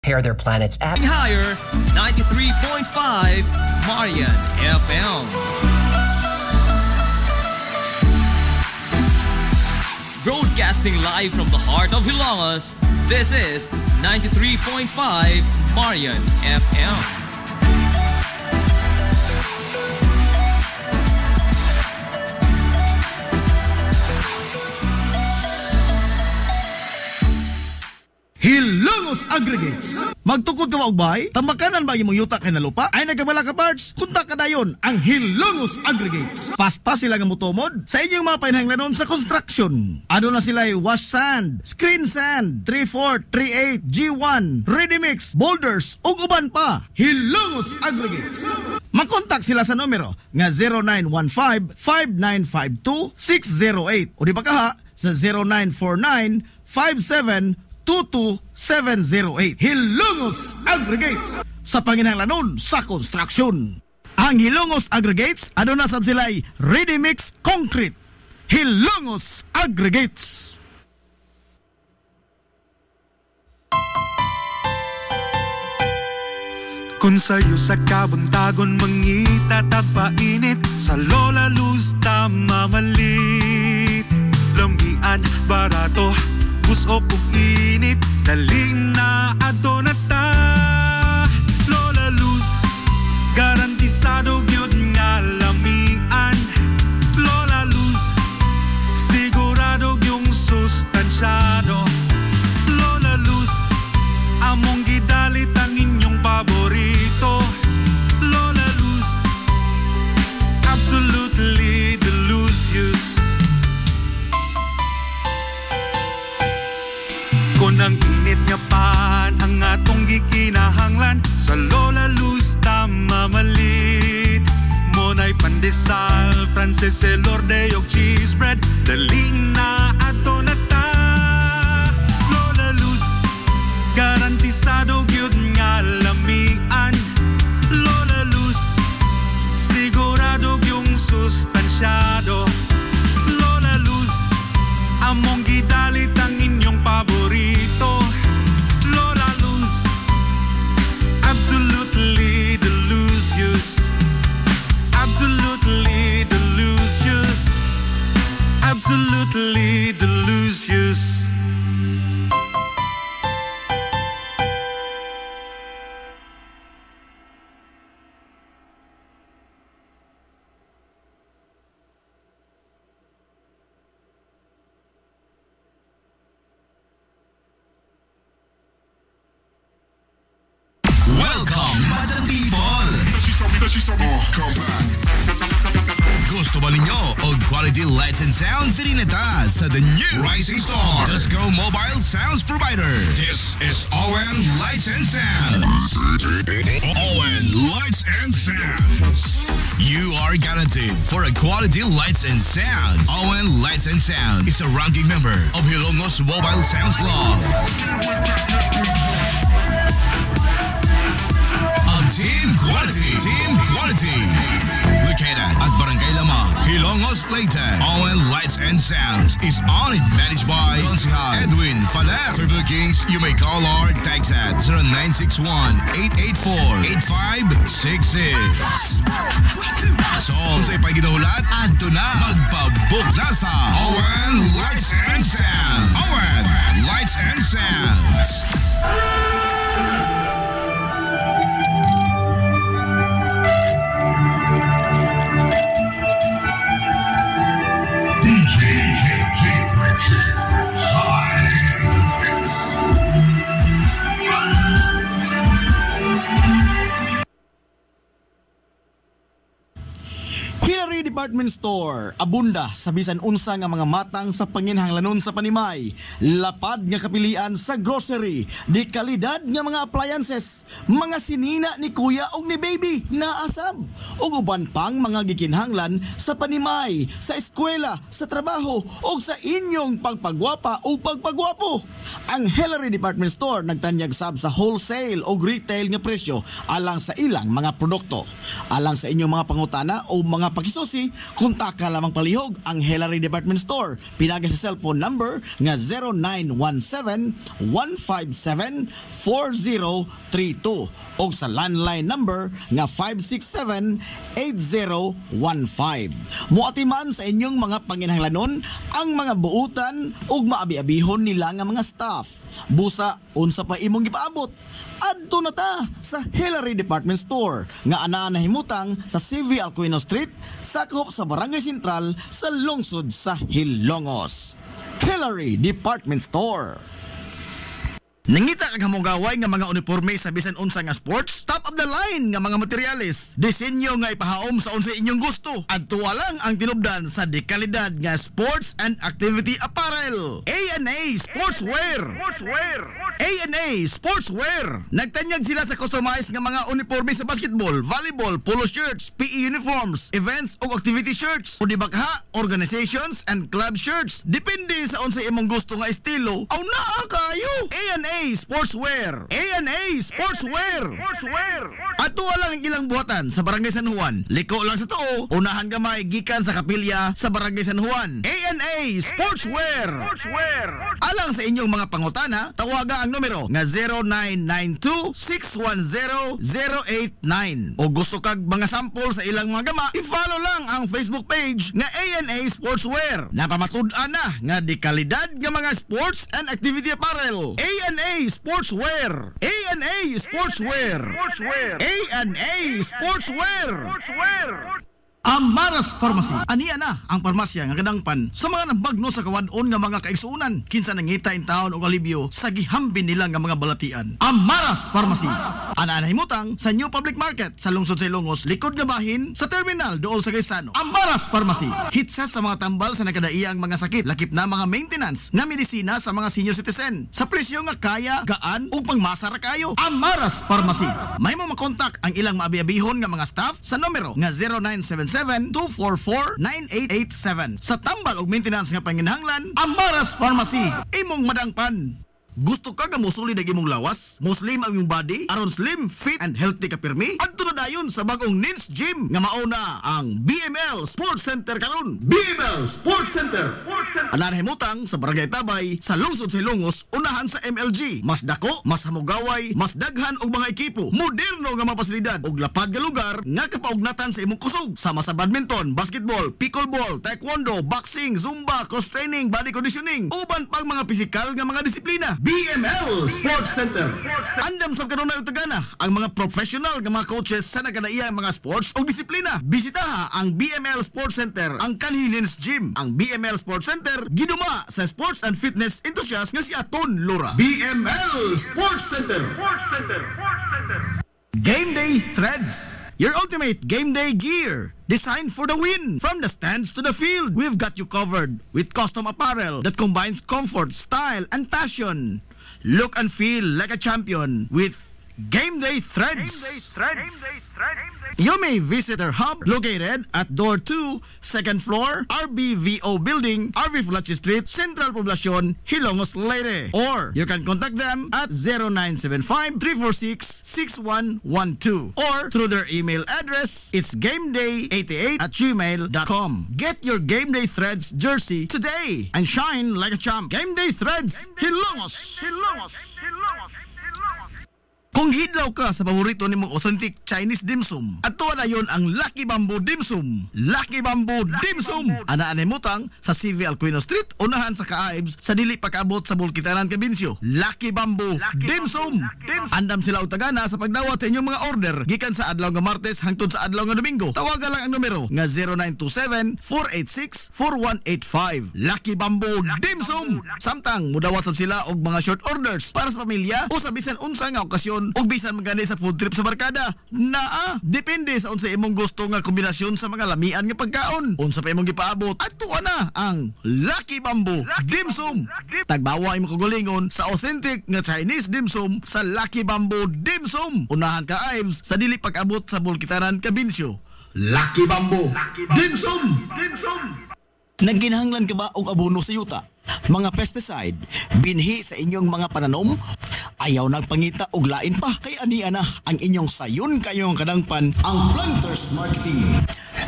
Pair their planets at higher 93.5 Marian FM. Broadcasting live from the heart of Hilangas, this is 93.5 Marian FM. Hilongos Aggregates. Magtukod ka ba og bay? Tamakanan ba imong yuta kay na lupa? Ay nagabala ka parts? Kunta ka dayon ang Hilongos Aggregates. Paspas sila nga motomod sa inyong mga painahanglanon sa construction. Ano na sila wash sand, screen sand, 3-4, 3-8, G1, ready mix, boulders ug uban pa. Hilongos Aggregates. Makontak sila sa numero nga 0915-5952-608 o di ba kaha sa 0949-5722-708. Hilongos Aggregates sa panginahanglanon sa construction. Ang Hilongos Aggregates aduna sad sila'y ready mix concrete. Hilongos Aggregates. Kung sa'yo sa kabuntagon mangita tagpainit, sa Lola Luz mamalit. Lambian, barato, busok ug init, dali na adto na ta. Lola Luz, garantisado gyud nga lamian. Lola Luz, sigurado yung sustansyado. Lola Luz, among gidalit ang inyong paborito. Lola Luz, absolutely delicious. Kung ang init nga pan ang atong gikinahanglan, sa Lola Luz mamalit. Monay pandesal, Frances elorde og cheese bread, dali na ato na ta. Lola Luz, garantisado gyud nga lamian. Lola Luz, sigurado yung sustansyado. Lola Luz, among gidalit ang inyong paborito. Lola Luz, absolutely delicious. Absolutely delicious. Absolutely delicious. Gusto ba ninyo og quality lights and sounds? Sirineta sa the new Rising Star Disco Mobile Sounds Provider. This is ON Lights and Sounds. ON Lights and Sounds. You are guaranteed for a quality lights and sounds. ON Lights and Sounds is a ranking member of Hilongos Mobile Sounds Club. Team Quality. Located at Barangay Lamang, Hilongos, Leyte. ON Lights and Sounds is owned and managed by Consihal Edwin Faler. For bookings, you may call or text at 0961-884-8566. So, kung sa'y paginahulat, adto na magpabook na sa ON Lights and Sounds. ON Lights and Sounds. Hillary Department Store, abunda sa bisan unsa nga mga matang sa panginhanglanon sa panimay, lapad nga kapilian sa grocery, di kalidad nga mga appliances, mga sinina ni kuya og ni baby na asab, ug uban pang mga gikinhanglan sa panimay, sa eskwela, sa trabaho ug sa inyong pagpagwapa o pagpagwapo. Ang Hillary Department Store nagtanyag sab sa wholesale o retail nga presyo alang sa ilang mga produkto. Alang sa inyong mga pangutana o mga pakisusi, Kontak ka lamang palihog ang Hillary Department Store. Pinaga sa cellphone number nga 0917-157-4032 o sa landline number nga 567-8015. Muatiman sa inyong mga panginahanglanon ang mga buutan ug maabi-abihon nila nga mga staff. Busa unsa pa imong gipaabot? Adto na ta sa Hillary Department Store nga ana nahimutang sa CV Alcuino Street, sakop sa Barangay Sentral sa lungsod sa Hilongos. Hillary Department Store. Nangita kag hamugaway nga mga uniforme sa bisan unsa nga sports, top of the line nga mga materyales, disenyo nga ipahaom sa unsa inyong gusto. Adto lang ang tinubdan sa dekalidad nga sports and activity apparel. A&A Sportswear. A&A Sportswear. Nagtanyag sila sa customized nga mga uniforme sa basketball, volleyball, polo shirts, PE uniforms, events o activity shirts, o dibakha, organizations and club shirts. Depende sa unsa imong gusto nga estilo. Aw naa kayo. A&A Sportswear. A&A Sportswear. Ato lang ang ilang buhatan sa Barangay San Juan. Liko lang sa tuo, unahan gamay gikan sa kapilya sa Barangay San Juan. A&A Sportswear. Alang sa inyong mga pangutana, tawaga ang numero nga 0992-610-089. O gusto kag mga sample sa ilang mga gama, i-follow lang ang Facebook page nga A&A Sportswear. Napamatud-an na nga di kalidad nga mga sports and activity apparel. A&A Sportswear. A&A Sportswear. A&A Sportswear. Amaras Pharmacy. Aniya na ang parmasya nga kadangpan sa mga nabagno sa kawadon nga mga kaigsuunan. Kinsa nangita in taon og alibyo sa gihambin nila nga mga balatian. Amaras Pharmacy. Ana himutang sa New Public Market sa lungsod sa Ilongos, likod nga bahin sa terminal dool sa Gaisano. Amaras Pharmacy. Hitsa sa mga tambal sa nakadaiyang mga sakit, lakip na mga maintenance nga medisina sa mga senior citizen. Sa presyo nga kaya, gaan ug pangmasara kayo. Amaras Pharmacy. May mo makontak ang ilang maabi-abihon nga mga staff sa numero nga 0977-244-9887. Sa tambal og maintenance nga panginahanglan, Amaras Pharmacy. Imong madangpan. Gusto ka musulid ang imong lawas? Muslim ang imong body? Aron slim, fit, and healthy ka pirmi? Adto na dayon sa bagong Nins Gym nga mauna ang BML Sports Center karon. BML Sports Center. Ana himutang sa Barangay Tabay sa lungsod sa Ilongos, unahan sa MLG. Mas dako, mas hamugaway, mas daghan og mga ekipo. Moderno nga mga pasilidad ug lapad nga lugar nga kapaugnatan sa imong kusog. Sama sa badminton, basketball, pickleball, taekwondo, boxing, zumba, cross training, body conditioning, uban pang mga pisikal nga mga disiplina. BML Sports Center. Andam sa kanunay utagana ang mga professional nga mga coaches sa nagkadaiyang mga sports o disiplina. Bisitaha ang BML Sports Center, ang Kanhilins Gym. Ang BML Sports Center giduma sa sports and fitness enthusiast nga si Aton Lora. BML Sports Center. Game Day Threads. Your ultimate game day gear, designed for the win. From the stands to the field, we've got you covered with custom apparel that combines comfort, style, and passion. Look and feel like a champion with Game Day Threads. You may visit our hub located at Door 2, 2nd floor, RBVO Building, RV Fulachi Street, Central Poblacion, Hilongos, Leyte. Or you can contact them at 0975-346-6112 or through their email address, it's gameday88@gmail.com. Get your Game Day Threads jersey today and shine like a champ. Game Day Threads, Hilongos. Kung hidlaw ka sa paborito nimong authentic Chinese dim sum, ato na yon ang Lucky Bamboo Dim Sum. Lucky Bamboo Dim Sum. Ana mutang sa CV Alcuino Street, unahan sa Kaaibs sa dili pagkaabot sa Bulkitanan, Cabinsyo. Lucky Bamboo Dim Sum. Andam sila og tagana sa pagdawat sa inyong mga order gikan sa adlaw nga Martes hangtod sa adlaw nga Domingo. Tawagan lang ang numero nga 0927-486-4185. Lucky Bamboo Dim Sum. Samtang mudawat sab sila og mga short orders para sa pamilya o sa bisan unsa nga okasyon ug bisan magani sa food trip sa barkada. Depende sa unsa imong gusto nga kombinasyon sa mga lamian nga pagkaon. Unsa pa imong gipaabot, adto na ang Lucky Bamboo Dim Sum. Tagbawa imong kagulingon sa authentic nga Chinese dim sum sa Lucky Bamboo Dim Sum. Unahan ka Ives sa dili pag-abot sa Bulkitanan, Cabinsyo. Lucky Bamboo Dim Sum. Nagginahanglan ka ba og abono sa yuta? Mga pesticide, binhi sa inyong mga pananom, ayaw nagpangita og lain pa kay ania na ang inyong sayon kayong kadangpan ang Planters Marketing.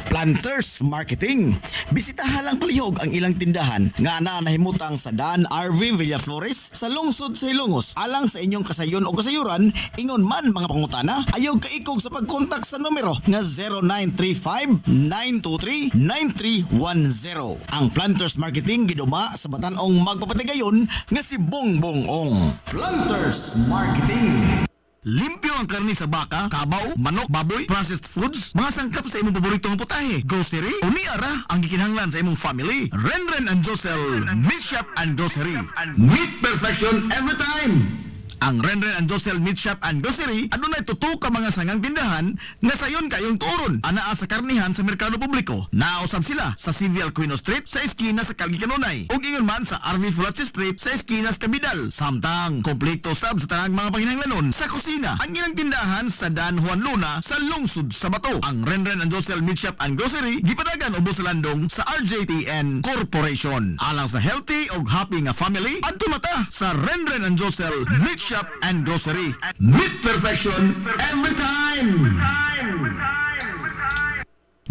Planters Marketing. Bisitahan lang palihog ang ilang tindahan nga nahimutang sa Dan RV Villaflores sa lungsod sa Ilongos. Alang sa inyong kasayon o kasayuran, ingon man mga pangutana, ayaw kaikog sa pagkontak sa numero nga 0935-923-9310. Ang Planters Marketing giduma sa batan-ong magpapatigayon nga si Bongbong Ong. Planters Marketing. Limpyo ang karni sa baka, kabaw, manok, baboy, processed foods, mga sangkap sa imong paboritong putahe, grocery, o niara ang gikinahanglan sa imong family. Renren and Josel, Meat Shop and Grocery. Meat perfection every time! Ang Renren and Josel Meat Shop and Grocery adunay tuto ka mga sangang tindahan nga sayon kayong turon anaa sa karnihan sa merkado publiko. Nausab sila sa Civil Aquino Street sa eskina sa Calgary Canonay ug ingon man sa RV Fulache Street sa eskina sa Cabidal. Samtang kompleto sab sa tanang mga panginahanglanon sa kusina ang ilang tindahan sa Dan Juan Luna sa lungsod sa Bato. Ang Renren and Josel Meat Shop and Grocery gipadagan ubos sa landong sa RJTN Corporation. Alang sa healthy ug happy nga family adto mata sa Renren and Josel Meat Shop and Grocery. Meat perfection every time!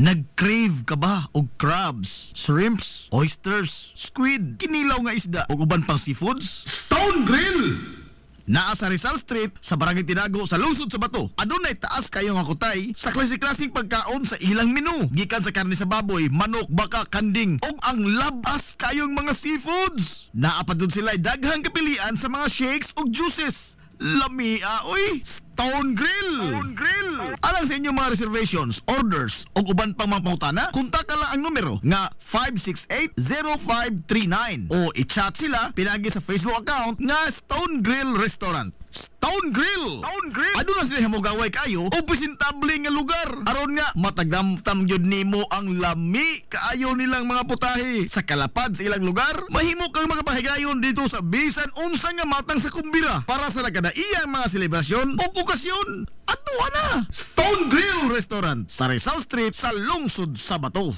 Nag-crave ka ba og crabs, shrimps, oysters, squid, kinilaw nga isda ug uban pang seafoods? Stone Grill! Naa sa Rizal Street sa Barangay Tinago sa lungsod sa Bato. Adunay taas kayo nga kutay sa klase-klaseng pagkaon sa ilang menu. Gikan sa karne sa baboy, manok, baka, kanding ug ang labas kayong mga seafoods. Naa pa dun sila daghang kapilian sa mga shakes ug juices. Lamia, oy! Stone Grill! Stone Grill! Alang sa inyong mga reservations, orders o uban pang mga pangutana, kontak lang ang numero nga 568-0539 o i-chat sila pinagi sa Facebook account nga Stone Grill Restaurant. Stone Grill! Stone Grill! Aduna sila hamugaway kayo o presentable nga lugar. Aron nga matagdamtam gyud nimo ang lami kaayo nilang mga putahe. Sa kalapad sa ilang lugar, mahimo kang makapahigayon dito sa bisan unsa nga matang sa kumbira para sa nagkadaiyang mga selebrasyon o okasyon. Atuwa na! Stone Grill Restaurant sa Rizal Street sa lungsod sa Bato.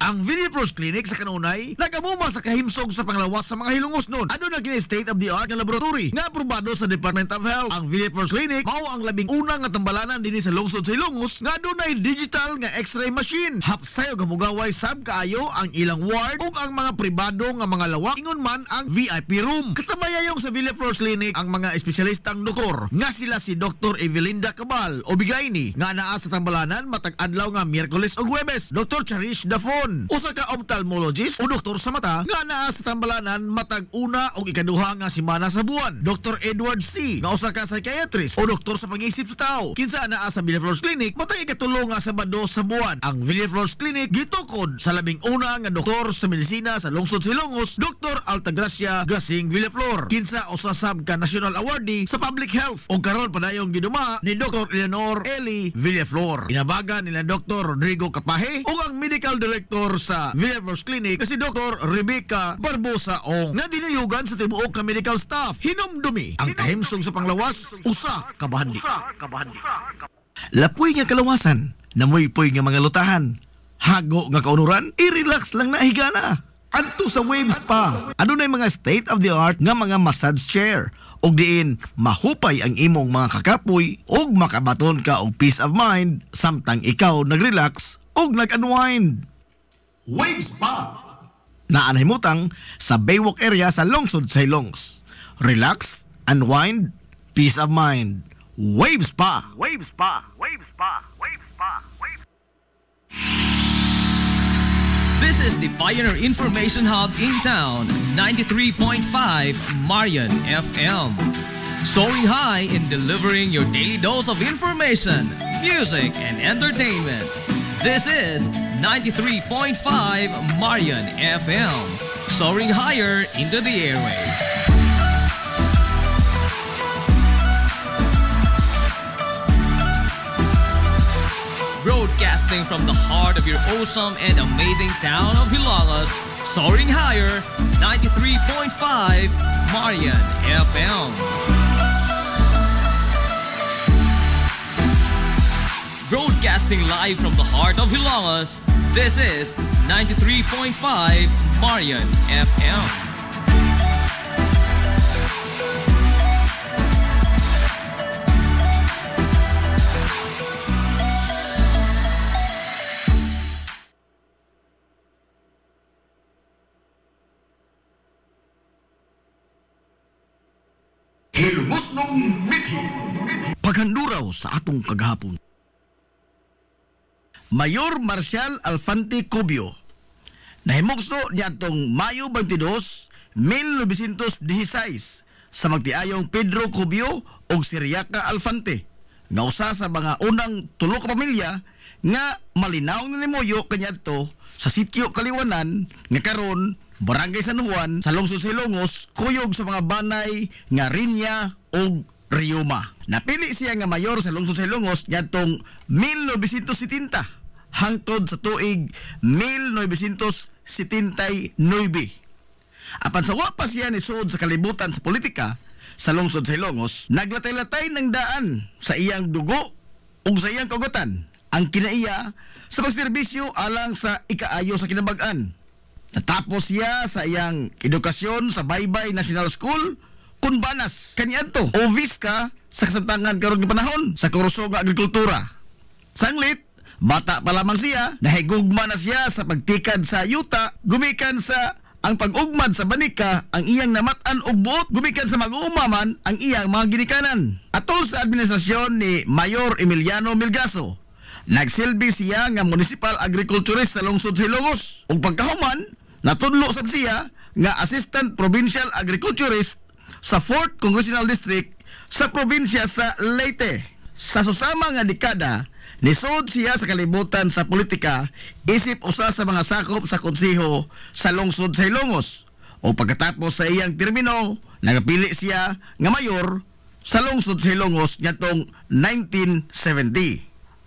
Ang Villaflores Clinic sa Kanunay nagamuma sa kahimsog sa panglawas sa mga hilungos nun. Ano na kini state-of-the-art nga laboratory nga aprobado sa Department of Health. Ang Villaflores Clinic mao ang labing unang nga tambalanan dinhi sa lungsod sa Hilongos nga adunay digital nga x-ray machine. Hapsay og hamugaway sab kaayo ang ilang ward ug ang mga pribado nga mga lawak ingon man ang VIP room. Katabayayong sa Villaflores Clinic ang mga espesyalistang doktor nga sila si Dr. Evelinda Cabal o Bigayni nga naa sa tambalanan matag adlaw nga Miyerkules ug Huwebes. Dr. Cherish Dafon usa ka ophthalmologist o doktor sa mata nga naa sa tambalanan matag una o ikaduha nga semana sa buwan. Dr. Edward C. nga usa ka psychiatrist o doktor sa pag-iisip sa tao. Kinsa naa sa Villaflores Clinic matag ikatulo nga Sabado sa buwan. Ang Villaflores Clinic gitukod sa labing una nga doktor sa medisina sa lungsod sa Hilongos, Dr. Altagracia Gasing Villaflor. Kinsa usa sab ka national awardee sa public health o karon padayong giduma ni Dr. Eleanor Eli Villaflor. Inabagan nila Dr. Rodrigo Capaje o ang medical director sa Villaflores Clinic kasi Dr. Rebecca Barbosa Ong nga dinayugan sa tibuok ka medical staff. Hinumdumi ang kahimsog sa panglawas usa ka bahandi. Lapoy nga kalawasan, namoy-poy nga mga lutahan, hago nga kaunuran, i-relax lang na higana. Adto sa Waves pa, adunay mga state-of-the-art nga mga massage chair og diin mahupay ang imong mga kakapoy og makabaton ka og peace of mind samtang ikaw nag-relax og nag-unwind. Waves pa! Naanahimutang sa Baywalk area sa lungsod sa Hilongos. Relax, unwind, peace of mind. Waves pa! Waves pa! Waves pa! Waves pa! Waves. This is the Pioneer Information Hub in town, 93.5 Marian FM. Soaring high in delivering your daily dose of information, music, and entertainment. This is 93.5 Marian FM, soaring higher into the airwaves. Broadcasting from the heart of your awesome and amazing town of Hilangas, soaring higher, 93.5 Marian FM. Broadcasting live from the heart of Hilangas, this is 93.5 Marian FM. panduraw sa atong kagahapon. Mayor Marcial Alfante Cubio nahimugso niadtong Mayo 22, 1916 sa magtiayong Pedro Cubio ug Siriaca Alfante nga usa sa mga unang tulo ka pamilya nga malinaw na nimuyo kaniadto sa sitio Kaliwanan nga karon Barangay San Juan sa lungsod Silongos, kuyog sa mga banay nga Rinya ug Riuma. Napili siya nga mayor sa lungsod Silongos niadtong 1970 hangtod sa tuig 1979. Apan sa wa pa siya ni suod sa kalibutan sa politika sa lungsod sa Ilongos, naglatay-latay ng daan sa iyang dugo ug sa iyang kagutан ang kinaiya sa pagserbisyo alang sa ikaayo sa kinabag-an. Natapos siya sa iyang edukasyon sa Baybay National School Kunbanas kaniadto o Visca sa kasamtangan karon nga panahon sa kurso nga agrikultura. Sanglit bata pa lamang siya, nahigugma na siya sa pagtikad sa yuta, gumikan sa ang pag-ugmad sa banika, ang iyang namatan og buot, gumikan sa mag-uumaman ang iyang mga ginikanan. Atol sa administrasyon ni Mayor Emiliano Milgaso, nagsilbi siya nga municipal agriculturist sa lungsod Silongos. Ug pagkahuman, natudlo sab siya nga assistant provincial agriculturist sa 4th Congressional District sa probinsya sa Leyte. Sa susama nga dekada, nisod siya sa kalibutan sa politika isip usa sa mga sakop sa konseho sa lungsod sa Ilongos. O pagkatapos sa iyang termino, nagapili siya nga mayor sa lungsod sa Ilongos ngadtong 1970.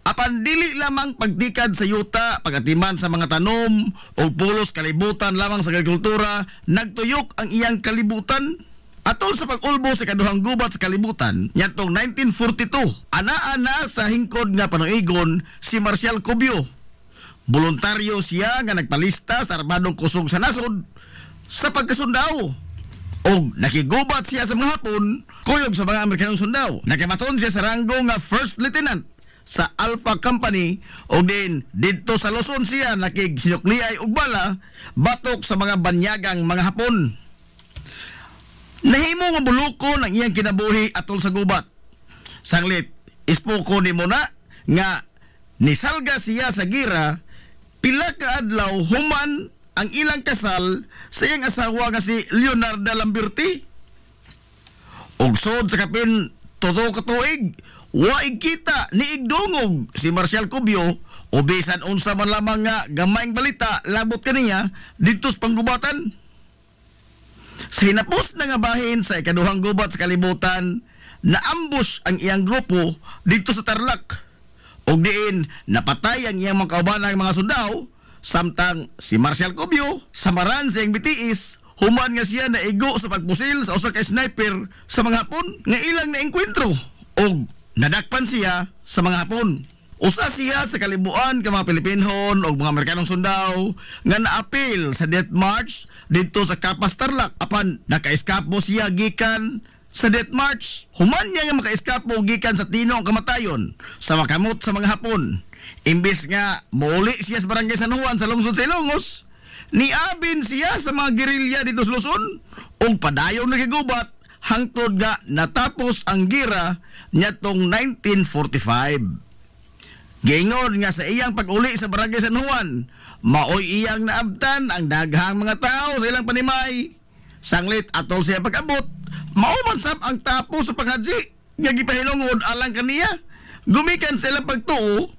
Apan dili lamang pagtikad sa yuta, pagatiman sa mga tanom o pulos kalibutan lamang sa agrikultura, nagtuyok ang iyang kalibutan. Atol sa pag-ulbo sa kaduhang gubat sa kalibutan, niyatong 1942, ana-ana sa hingkod nga panuigon si Marcial Cubio. Voluntaryo siya nga nagpalista sa armadong kusog sa nasod sa pagkasundao. O nakigubat siya sa mga Hapon, kuyog sa mga Amerikanong sundao. Nakibaton siya sa ranggo nga First Lieutenant sa Alpha Company o din dito sa Luzon siya nakigsinukliay og bala batok sa mga banyagang mga Hapon. Nahimo nga bulukon ang iyang kinabuhi atol sa gubat. Sanglit, ispoko ni mo na nga nisalga siya sa gira pila ka adlaw human ang ilang kasal sa iyang asawa nga si Leonardo Lamberti. Og sod sa kapin todo ka tuig, waig kita ni igdungog si Marcial Cubio o bisan unsa man lamang nga gamayng balita labot kaniya dito sa panggubatan. Sa hinapos na nga bahin sa ikaduhang gubat sa kalibutan, naambush ang iyang grupo dito sa Tarlac. Og diin, napatay ang iyang mga kaubanang mga sundao, samtang si Marcial Cubio, samaran sa iyang bitiis, human nga siya na igo sa pagpusil sa usa ka sniper sa mga Hapon nga ilang naengkwentro. Og nadakpan siya sa mga Hapon. Usa siya sa kalibuan ka mga Pilipinhon o mga Amerikanong sundao nga naapil sa death march dito sa Kapas Tarlac. Apan nakaiskapo siya gikan sa death march. Human niya nga makaiskapo gikan sa tinong kamatayon sa makamot sa mga Hapon. Imbes nga muli siya sa Barangay San Juan sa lungsod sa Ilongos, niabin siya sa mga gerilya dito sa Luzon o padayon nagigubat hangtod nga natapos ang gira niyatong 1945. Gingon nga sa iyang pag-uli sa Barangay San Juan, maoy iyang naabtan ang daghang mga tao sa ilang panimay. Sanglit atol siya pag-abot, maumansap ang tapos sa pangadji nga gipahilungod alang kaniya. Gumikan sa ilang pagtuo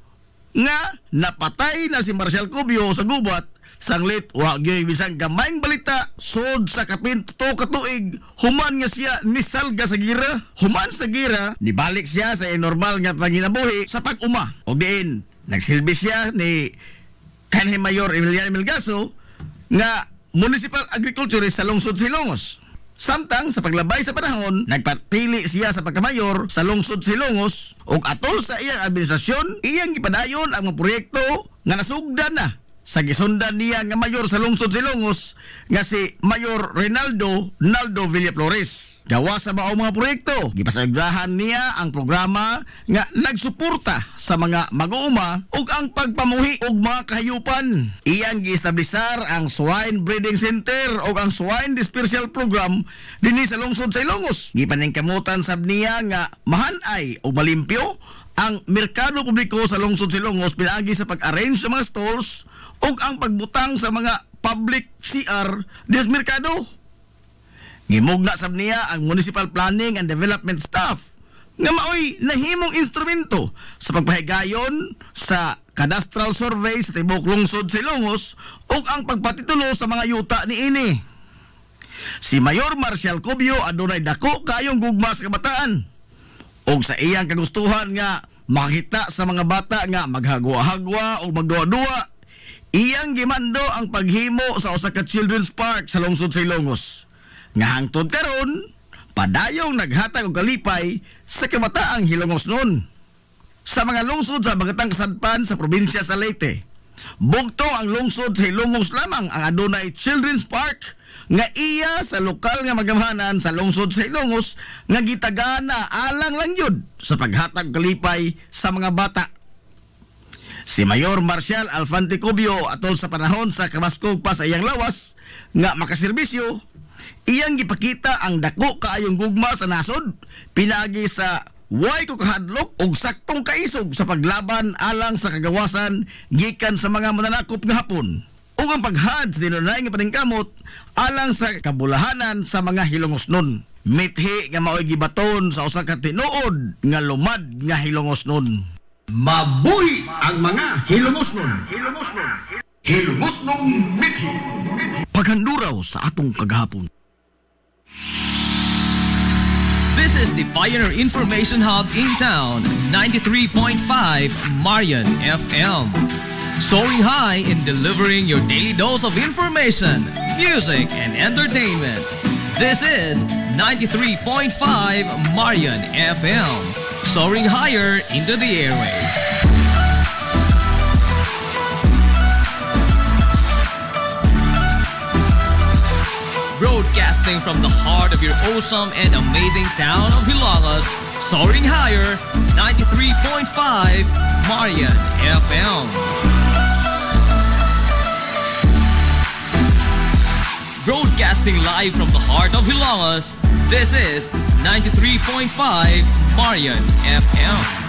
nga napatay na si Marcial Cubio sa gubat. Sanglit wa gyud bisan gamayng balita sud sa kapin tuto ka tuig, human nga siya nisalga sa gira. Human sa gira, nibalik siya sa normal nga panginabuhi sa pag-uma. Og diin, nagsilbi siya ni kanhi Mayor Emiliano Milgaso nga municipal agriculturist sa lungsod Silongos. Samtang sa paglabay sa panahon, nagpatili siya sa pagkamayor sa lungsod Silongos ug atol sa iyang administrasyon, iyang gipadayon ang mga proyekto nga nasugdan na sa gisundan niya nga mayor sa lungsod Silongos nga si Mayor Naldo Villaflores. gawa sa maong mga proyekto. Gipasagrahan niya ang programa nga nagsuporta sa mga mag-uuma ug ang pagpamuhi og mga kahayupan. Iyang giestablisar ang Swine Breeding Center ug ang Swine Dispersal Program dinhi sa lungsod sa Ilongos. Gipaningkamutan sab niya nga mahanay ug malimpyo ang merkado publiko sa lungsod sa Ilongos pinaagi sa pag-arrange sa mga stalls ug ang pagbutang sa mga public CR des merkado. Ngimugna sab niya ang Municipal Planning and Development staff nga maoy nahimong instrumento sa pagpahigayon sa cadastral survey sa tibok lungsod sa Ilongos ug ang pagpatitulo sa mga yuta niini. Si Mayor Marcial Cubio adunay dako kayong gugma sa kabataan. Og sa iyang kagustuhan nga makita sa mga bata nga maghagwa-hagwa o magduwa-duwa, iyang gimando ang paghimo sa usa ka children's park sa lungsod sa Ilongos. Nga hangtod karon, padayong naghatag og kalipay sa kabataang Hilongos noon. Sa mga lungsod sa Bagatang Kasadpan sa probinsya sa Leyte, bugto ang lungsod sa Hilongos lamang ang adunay children's park nga iya sa lokal nga magamhanan sa lungsod sa Ilongos nga gitagana alang lang yun sa paghatag kalipay sa mga bata. Si Mayor Marcial Alfante Cubio atol sa panahon sa kamaskog pa sa iyang lawas nga makaserbisyo, iyang gipakita ang dako kaayong gugma sa nasod pinagi sa way ko kahadlok og saktong kaisog sa paglaban alang sa kagawasan gikan sa mga mananakop nga hapon. Ug ang paghad sa dinunay nga paningkamot alang sa kabulahanan sa mga Hilongos nun. Mithi nga maoy gibaton sa usa ka tinuod nga lumad nga Hilongos nun. Mabuhi ang mga Hilongos nun. Hilongos nun mithi. Paghanduraw sa atong kagahapon. This is the Pioneer Information Hub in town, 93.5 Marian FM. Soaring high in delivering your daily dose of information, music, and entertainment. This is 93.5 Marian FM. Soaring higher into the airwaves. Broadcasting from the heart of your awesome and amazing town of Hilangas, soaring higher, 93.5 Marian FM. Broadcasting live from the heart of Hilangas, this is 93.5 Marian FM.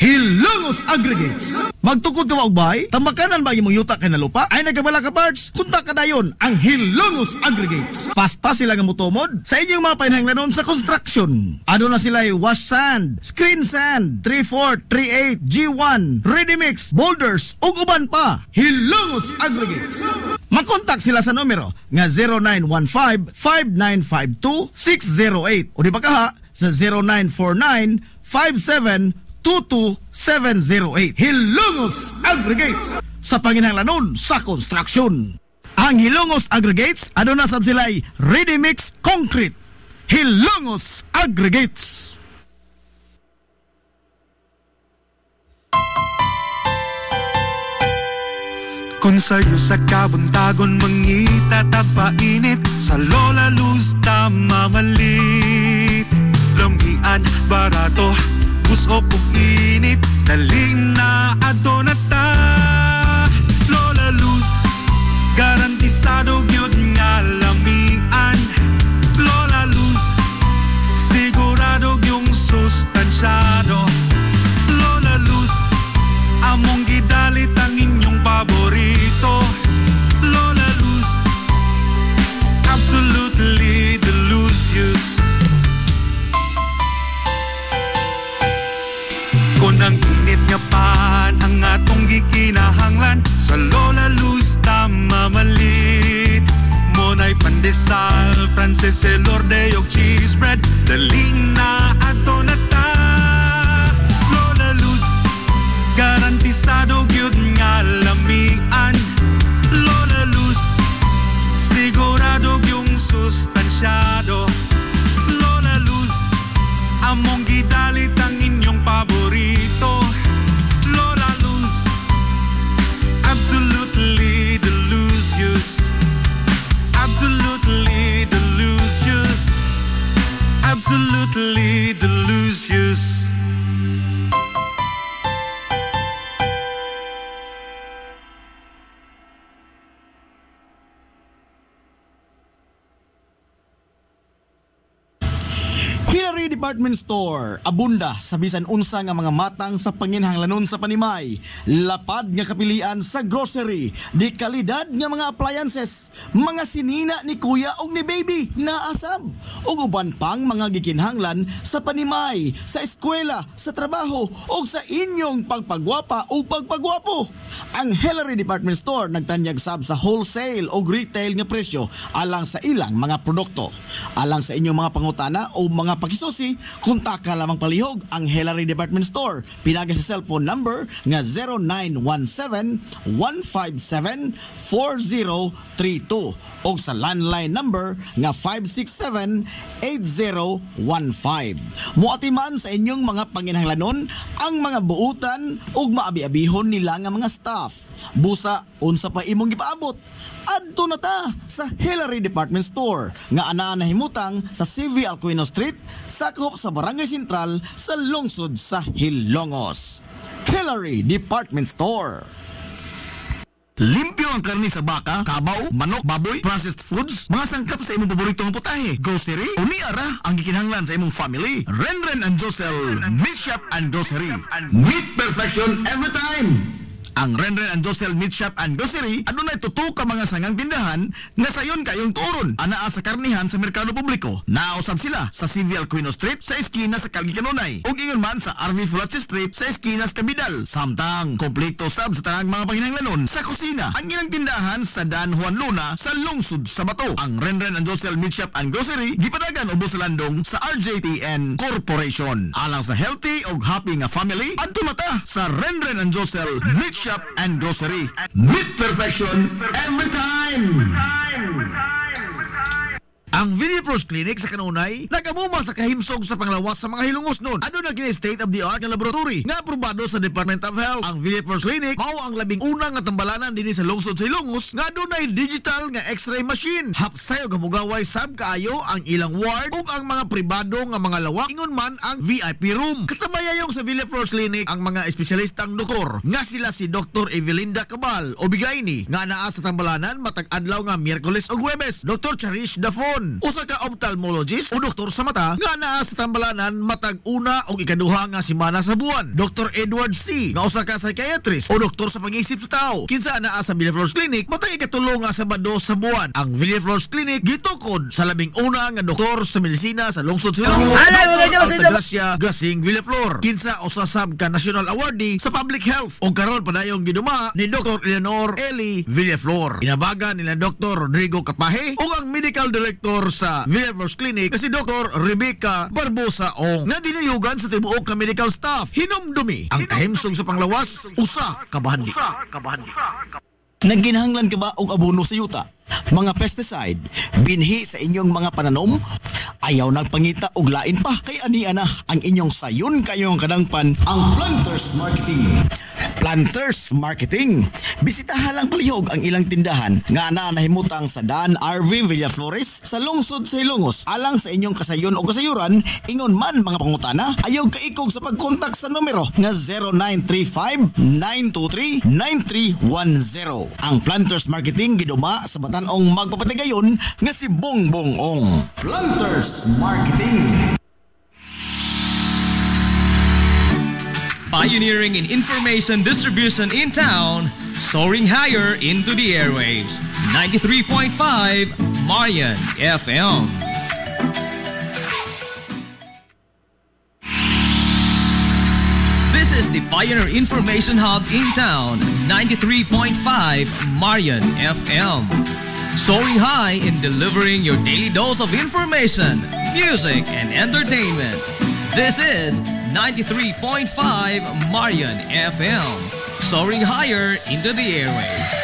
Hilongos Aggregates. Magtukod ka ba og bay? Tambakanan ba imong yuta kay nalupa? Ay nagabala ka parts? Kunta ka dayon ang Hilongos Aggregates. Pasta sila nga motomod sa inyong mga painahanglanon sa construction. Ano na sila wash sand, screen sand, 3/4, 3/8, G1, ready mix, boulders ug uban pa. Hilongos Aggregates. Makontak sila sa numero nga 0915-5952-608 o di ba kaha sa 0949-5722-708. Hilongos Aggregates sa panginahanglanon sa construction. Ang Hilongos Aggregates ano na sab sila'y ready mix concrete. Hilongos Aggregates. Kung sa'yo sa kabuntagon mangita tagpainit, sa Lola Luz mamalit. Lamian, barato, gusto kong init, daling na adonata. Lola Luz, garantisado yun nga lamian. Lola Luz, sigurado yung sustansyado. Lola Luz, among gidalit ang inyong paborito. Lola Luz, absolutely delicious. Kung ang init nga pan ang atong gikinahanglan, sa Lola Luz mamalit. Monay pandesal, Frances elorde og cheese bread, daling na ato na ta. Lola Luz, garantisado gyud nga lamian. Lola Luz, sigurado yung sustansyado. Lola Luz, among gidalit ang inyong paborito. Department Store, abunda sa bisan unsa nga mga matang sa panginhanglanon sa panimay. Lapad nga kapilian sa grocery, di kalidad nga mga appliances, mga sinina ni kuya og ni baby na asab, ug uban pang mga gikinhanglan sa panimay, sa eskwela, sa trabaho ug sa inyong pagpagwapa o pagpagwapo. Ang Hillary Department Store nagtanyag sab sa wholesale o retail nga presyo alang sa ilang mga produkto. Alang sa inyong mga pangutana o mga pakisusi, kontak ka lamang palihog ang Hillary Department Store. Pinaga sa cellphone number nga 0917-157-4032 o sa landline number nga 567-8015. Muatiman sa inyong mga panginhanglanon ang mga buutan ug maabi-abihon nila nga mga staff. Busa unsa pa imong gipaabot? Adto na ta sa Hillary Department Store nga ana nahimutang sa CV Alcuino Street, sakop sa Barangay Sentral sa lungsod sa Hilongos. Hillary Department Store. Limpyo ang karni sa baka, kabaw, manok, baboy, processed foods, mga sangkap sa imong paboritong putahe, grocery, o niara ang gikinahanglan sa imong family. Renren and Josel, Meat Shop and Grocery. Meat perfection every time! Ang Renren and Josel Meat Shop and Grocery adunay tutok ka mga sangang tindahan nga sayon kayong turon anaa sa karnihan sa merkado publiko. Nausab sila sa CV Alcuino Street sa eskina sa Calgary Kanunay ug ingon man sa RV Fulache Street sa eskina sa Cabidal. Samtang kompleto sab sa tanang mga panginahanglanon sa kusina ang ilang tindahan sa Dan Juan Luna sa lungsod sa Bato. Ang Renren and Josel Meat Shop and Grocery gipadagan ubos sa landong sa RJTN Corporation. Alang sa healthy ug happy nga family, adto mata sa Renren and Josel Meat Shop and Grocery. Meat perfection every time! Ang Villaflores Clinic sa Kanunay nagamuma sa kahimsog sa panglawas sa mga hilungos nun. Ano na gina state-of-the-art nga laboratory nga aprobado sa Department of Health. Ang Villaflores Clinic mao ang labing unang nga tambalanan dinhi sa lungsod sa Hilongos nga adunay digital nga x-ray machine. Hapsay og hamugaway sab kaayo ang ilang ward ug ang mga pribado nga mga lawak ingon man ang VIP room. Katabayayong sa Villaflores Clinic ang mga espesyalistang doktor nga sila si Dr. Evelinda Cabal o Bigayni nga naa sa tambalanan matag adlaw nga Miyerkules ug Huwebes. Dr. Cherish Dafon, usa ka ophthalmologist o doktor sa mata nga naa sa tambalanan matag una o ikaduha nga semana sa buwan. Dr. Edward C. nga usa ka psychiatrist o doktor sa pag-iisip sa tao. Kinsa naa sa Villaflores Clinic matag ikatulo nga Sabado sa buwan. Ang Villaflores Clinic gitukod sa labing una nga doktor sa medisina sa lungsod sa Hilongos. Altagracia Gasing Villaflor. Kinsa usa sab ka national awardee sa public health o karon padayong giduma ni Dr. Eleanor Eli Villaflor. Inabagan nila Dr. Rodrigo Capaje o ang medical director sa Villaflores Clinic na si Dr. Rebecca Barbosa Ong nga dinayugan sa tibuok ka medical staff. Hinumdumi ang kahimsog sa panglawas usa ka bahandi. Nagginahanglan ka ba og abono sa yuta? Mga pesticide, binhi sa inyong mga pananom? Ayaw nagpangita og lain pa kay ania na ang inyong sayon kayong kadangpan ang Planters Marketing. Planters Marketing. Bisitahan lang palihog ang ilang tindahan nga ana nahimutang sa Dan RV Villaflores sa lungsod sa Hilongos. Alang sa inyong kasayon o kasayuran, ingon man mga pangutana, ayaw kaikog sa pagkontak sa numero nga 0935-923-9310. Ang Planters Marketing giduma sa batan-ong magpapatigayon nga si Bongbong Ong. Planters Marketing. Pioneering in information distribution in town, soaring higher into the airwaves. 93.5 Marian FM. This is the Pioneer Information Hub in town. 93.5 Marian FM. Soaring high in delivering your daily dose of information, music, and entertainment. This is 93.5 Marian FM, soaring higher into the airwaves.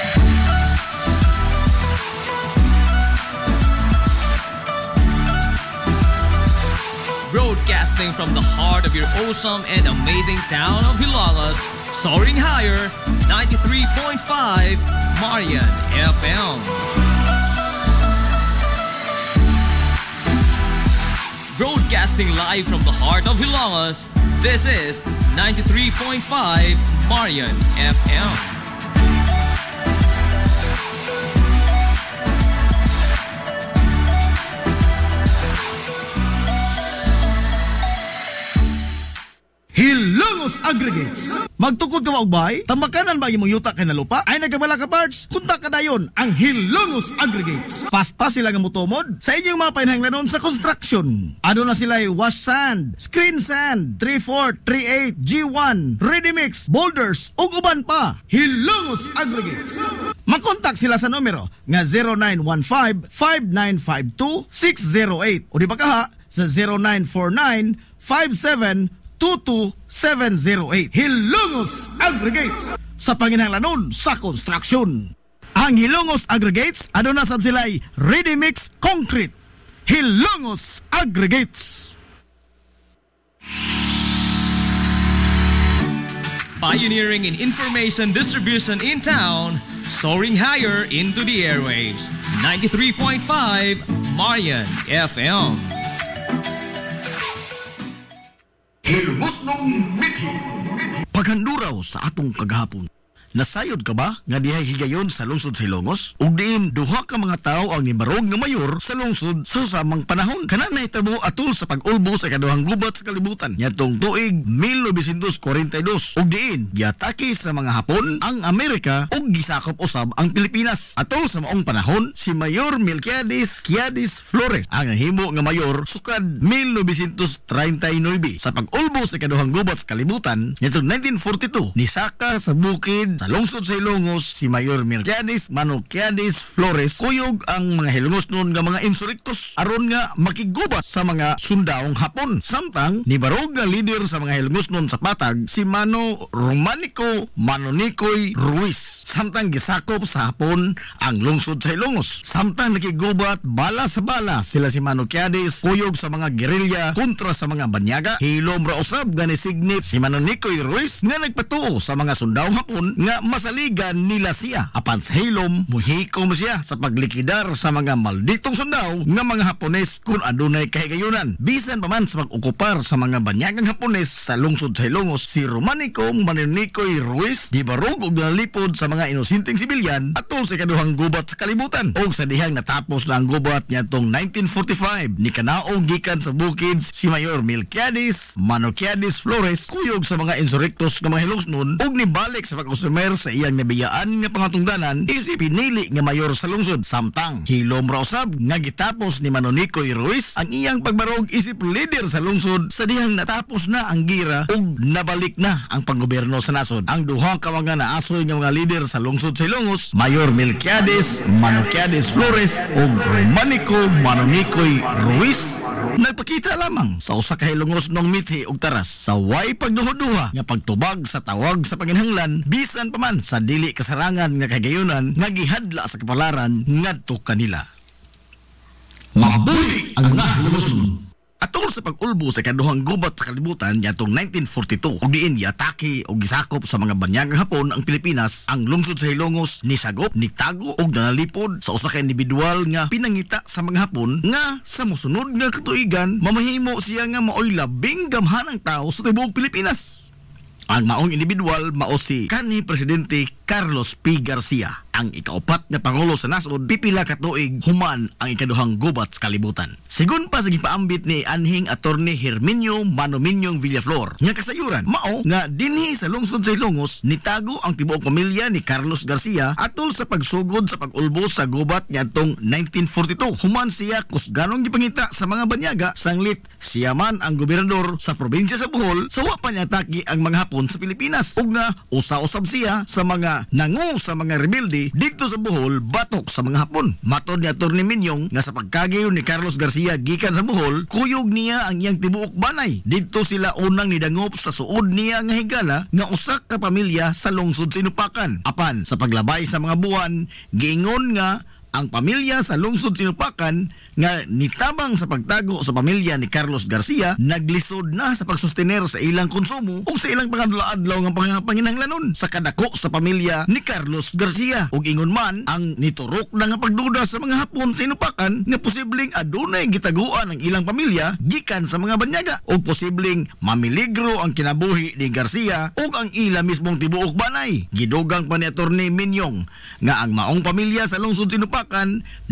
Broadcasting from the heart of your awesome and amazing town of Hilongos, soaring higher, 93.5 Marian FM. Broadcasting live from the heart of Hilongos, this is 93.5 Marian FM. Aggregates. Magtukod ka ba og bay? Tambakanan ba imong yuta kay nalupa? Ay nagabala ka parts? Kunta ka dayon ang Hilongos Aggregates. Fast sila nga motomod sa inyong mga painahanglanon sa construction. Ano na sila wash sand, screen sand, 3/4, 3/8, G1, ready mix, boulders ug uban pa. Hilongos Aggregates. Mag-contact sila sa numero nga 0915-5952-608 o di ba kaha sa 0949-5722-708. Hilongos Aggregates sa panginahanglanon sa construction. Ang Hilongos Aggregates, ano na sab sila'y ready mix concrete. Hilongos Aggregates. Pioneering in information distribution in town, soaring higher into the airwaves. 93.5 Marian FM. Hilongos nung mithi. Paghanduraw sa atong kagahapon. Nasayod ka ba nga dihay higayon sa lungsod sa Hilongos? Ug diin duha ka mga tawo ang nibarog nga mayor sa lungsod sa susamang panahon. Kana nahitabo atol sa pag-ulbo sa ikaduhang gubat sa kalibutan nitong tuig 1942. Ug diin giatake sa mga Hapon ang Amerika ug gisakop usab ang Pilipinas. Atol sa maong panahon si Mayor Melquiades Quiades Flores ang himo nga mayor sukad 1939. Sa pag-ulbo sa ikaduhang gubat sa kalibutan nitong 1942 nisaka sa bukid sa lungsod sa Hilongos si Mayor Melquiades Quiades Flores kuyog ang mga Hilongos noon nga mga insurrectos aron nga makigubat sa mga sundawong Hapon. Samtang nibarog nga leader sa mga Hilongos noon sa patag si Mano Romanico Manonicoy Ruiz. Samtang gisakop sa Hapon ang lungsod sa Hilongos. Samtang nakigubat bala sa bala sila si Mano Quiades kuyog sa mga gerilya kontra sa mga banyaga. Hilom ra usab nga nisignit si Manonicoy Ruiz nga nagpatuo sa mga sundawong Hapon nga masaligan nila siya. Apan sa hilom, muhikom siya sa paglikidar sa mga malditong sundaw nga mga Hapones kung adunay kahigayunan. Bisan pa man sa pag-okupar sa mga banyagang Hapones sa lungsod sa Hilongos, si Romanico Manonicoy Ruiz gibarog og nalipod sa mga inosinteng sibilyan atol sa ikaduhang gubat sa kalibutan. Og sa dihang natapos na ang gubat niadtong 1945, ni kanaong gikan sa bukid si Mayor Melquiades Quiades Flores kuyog sa mga insurrectos nga mga Hilongos noon og nibalik sa pag-usumer sa iyang nabiyaan nga pangatungdanan isip pinili nga mayor sa lungsod. Samtang hilom ra usab nga gitapos ni Manonicoy Ruiz ang iyang pagbarog isip leader sa lungsod sa dihang natapos na ang gira ug nabalik na ang panggobyerno sa nasod. Ang duha ka mga naasoy nga mga leader sa lungsod sa Hilongos, Mayor Melquiades Quiades Flores ug Romanico Manonicoy Ruiz, nagpakita lamang sa usa ka Hilongos nung mithi ug taras sa way pagduha-duha nga pagtubag sa tawag sa panginahanglan bisan pa man sa dili kasarangan nga kagayunan nga gihadla sa kapalaran ngadto kanila. Mabuhi ang mga Hilongos. Atol sa pag-ulbo sa ikaduhang gubat sa kalibutan niadtong 1942 ug diin giatake ug gisakop sa mga banyagang Hapon ang Pilipinas, ang lungsod sa Hilongos nisagop, nitago ug nalipod sa usa ka individual nga pinangita sa mga Hapon nga sa mosunod nga katuigan mamahimo siya nga maoy labing gamhanang tawo sa tibuok Pilipinas. Ang maong individual mao si kanhi Presidente Carlos P. Garcia, ang ikaupat na pangulo sa nasod pipila ka tuig human ang ikaduhang gubat sa kalibutan. Sigun pa sa gipaambit ni anhing attorney Herminio Manominyong Villaflor nga kasayuran mao nga dinhi sa lungsod sa Hilongos nitago ang tibuok pamilya ni Carlos Garcia atol sa pagsugod sa pag-ulbo sa gubat niadtong 1942. Human siya kusganong gipangita sa mga banyaga sanglit siya man ang gobernador sa probinsya sa Bohol sa wa pa niatake ang mga Hapon sa Pilipinas ug nga usa-usab siya sa mga nangu sa mga rebelde dito sa Bohol batok sa mga Hapon. Matod ni Atty. Minyong nga sa pagkagayon ni Carlos Garcia gikan sa Bohol, kuyog niya ang iyang tibuok banay. Dito sila unang nidangop sa suod niya nga higala nga usa ka pamilya sa lungsod sa Inupakan. Apan sa paglabay sa mga buwan, giingon nga ang pamilya sa lungsod Sinupakan nga nitabang sa pagtago sa pamilya ni Carlos Garcia naglisod na sa pagsustener sa ilang konsumo o sa ilang pangadlaw-adlaw nga panginahanglanon sa kadako sa pamilya ni Carlos Garcia. Ug ingon man ang niturok na nga pagduda sa mga Hapon sa Inupakan nga posibleng adunay gitaguan ang ilang pamilya gikan sa mga banyaga o posibleng mamiligro ang kinabuhi ni Garcia ug ang ila mismong tibuok banay. Gidugang pa ni Atty. Minyong nga ang maong pamilya sa lungsod Sinupakan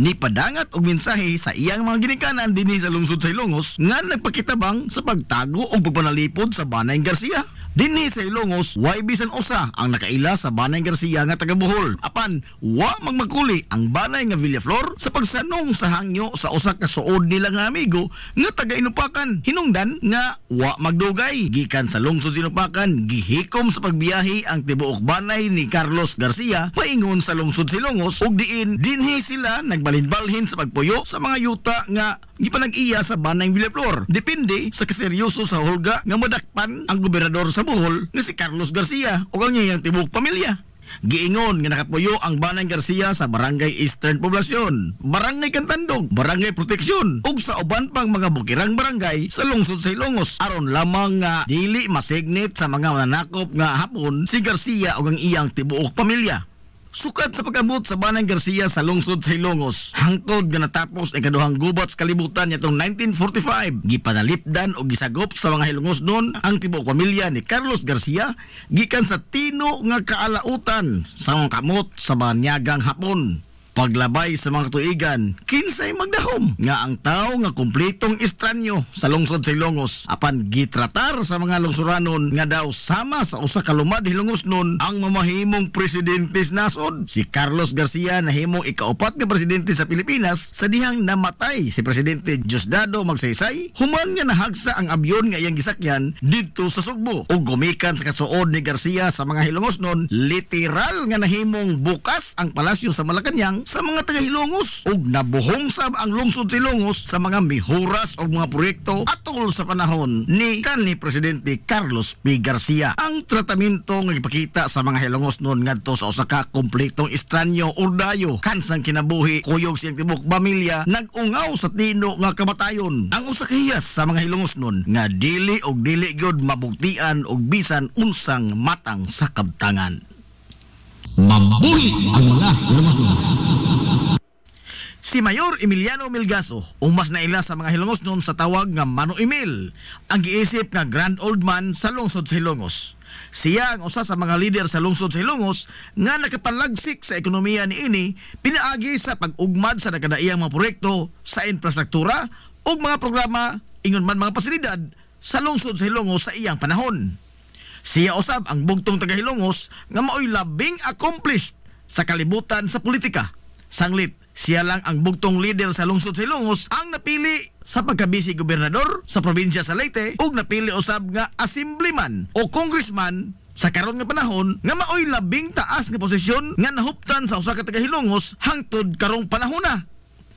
ni padangat og mensahe sa iyang mga ginikanan dinhi sa lungsod sa Hilongos nga nagpakitabang sa pagtago o pagpanalipod sa Banay Garcia. Dinhi sa Ilongos, way bisan usa ang nakaila sa Banay Garcia nga taga Bohol. Apan wa magmakuli ang Banay nga Villaflor sa pagsanong sa hangyo sa usa ka suod nila nga amigo nga taga Inupakan. Hinungdan nga wa magdugay gikan sa lungsod sa Inupakan, gihikom sa pagbiyahe ang tibuok banay ni Carlos Garcia paingon sa lungsod sa Ilongos ug diin dinhi sila nagbalhin-balhin sa pagpuyo sa mga yuta nga gipanag-iya sa Banay Villaflor. Depende sa kaseryoso sa hulga nga madakpan ang gobernador sa Bohol nga si Carlos Garcia o ang iyang tibuok pamilya. Giingon nga nakapuyo ang Banay Garcia sa Barangay Eastern Poblacion, Barangay Cantandog, Barangay Proteksyon ug sa uban pang mga bukirang barangay sa lungsod sa Ilongos aron lamang nga dili masignit sa mga mananakop nga hapon si Garcia ug ang iyang tibuok pamilya. Sukat sa pag-abot sa Banay Garcia sa lungsod sa Ilongos, hangtod nga natapos ang kaduhang gubat sa kalibutan nitong 1945, gipanalipdan o gisagop sa mga Hilongosnon ang tibuok pamilya ni Carlos Garcia gikan sa tino nga kaalautan sa mga kamot sa banyagang hapon. Paglabay sa mga tuigan, kinsay magdahom nga ang tao nga kumpletong estranyo sa lungsod sa Ilongos apan gitratar sa mga lungsuranon nga daw sama sa usa ka lumad Hilongosnon ang mamahimong presidente sa nasod. Si Carlos Garcia nahimong ikaupat nga presidente sa Pilipinas sa dihang namatay si Presidente Diosdado Magsaysay human nga nahagsa ang abyon nga iyang gisakyan didto sa Sugbo ug gumikan sa kasuod ni Garcia sa mga Hilongosnon, literal nga nahimong bukas ang palasyo sa Malacañang sa mga taga-Hilongos ug nabuhong sab ang lungsod sa Ilongos sa mga mihuras o mga proyekto atol sa panahon ni kanhi Presidente Carlos P. Garcia. Ang tratamento nga ipakita sa mga Hilongosnon ngadto sa usa ka kompletong estranyo urdayo kansang kinabuhi kuyog siyang tibuok pamilya nag-ungaw sa tino nga kamatayon. Ang usa ka hiyas sa mga Hilongosnon nga dili gyud mabuktian og bisan unsang matang sa kabtangan. Mabuhi ang mga Hilongosnon. Si Mayor Emiliano Melgaso, umas na ila sa mga Hilongosnon sa tawag nga Mano Emil, ang giisip nga Grand Old Man sa lungsod sa Hilongos. Siya ang usa sa mga lider sa lungsod sa Hilongos nga nakapalagsik sa ekonomiya niini pinaagi sa pag-ugmad sa nakadaiyang mga proyekto sa infrastruktura o mga programa ingon man mga pasilidad sa lungsod sa Hilongos sa iyang panahon. Siya usab ang bugtong taga Hilongos nga maoy labing accomplished sa kalibutan sa politika. Sanglit, siya lang ang bugtong leader sa lungsod sa Ilongos ang napili sa pagkabisi gobernador sa probinsya sa Leyte ug napili usab nga assemblyman o congressman sa karon nga panahon nga maoy labing taas nga posisyon nga nahuptan sa usa ka taga Hilongos hangtod karong panahona.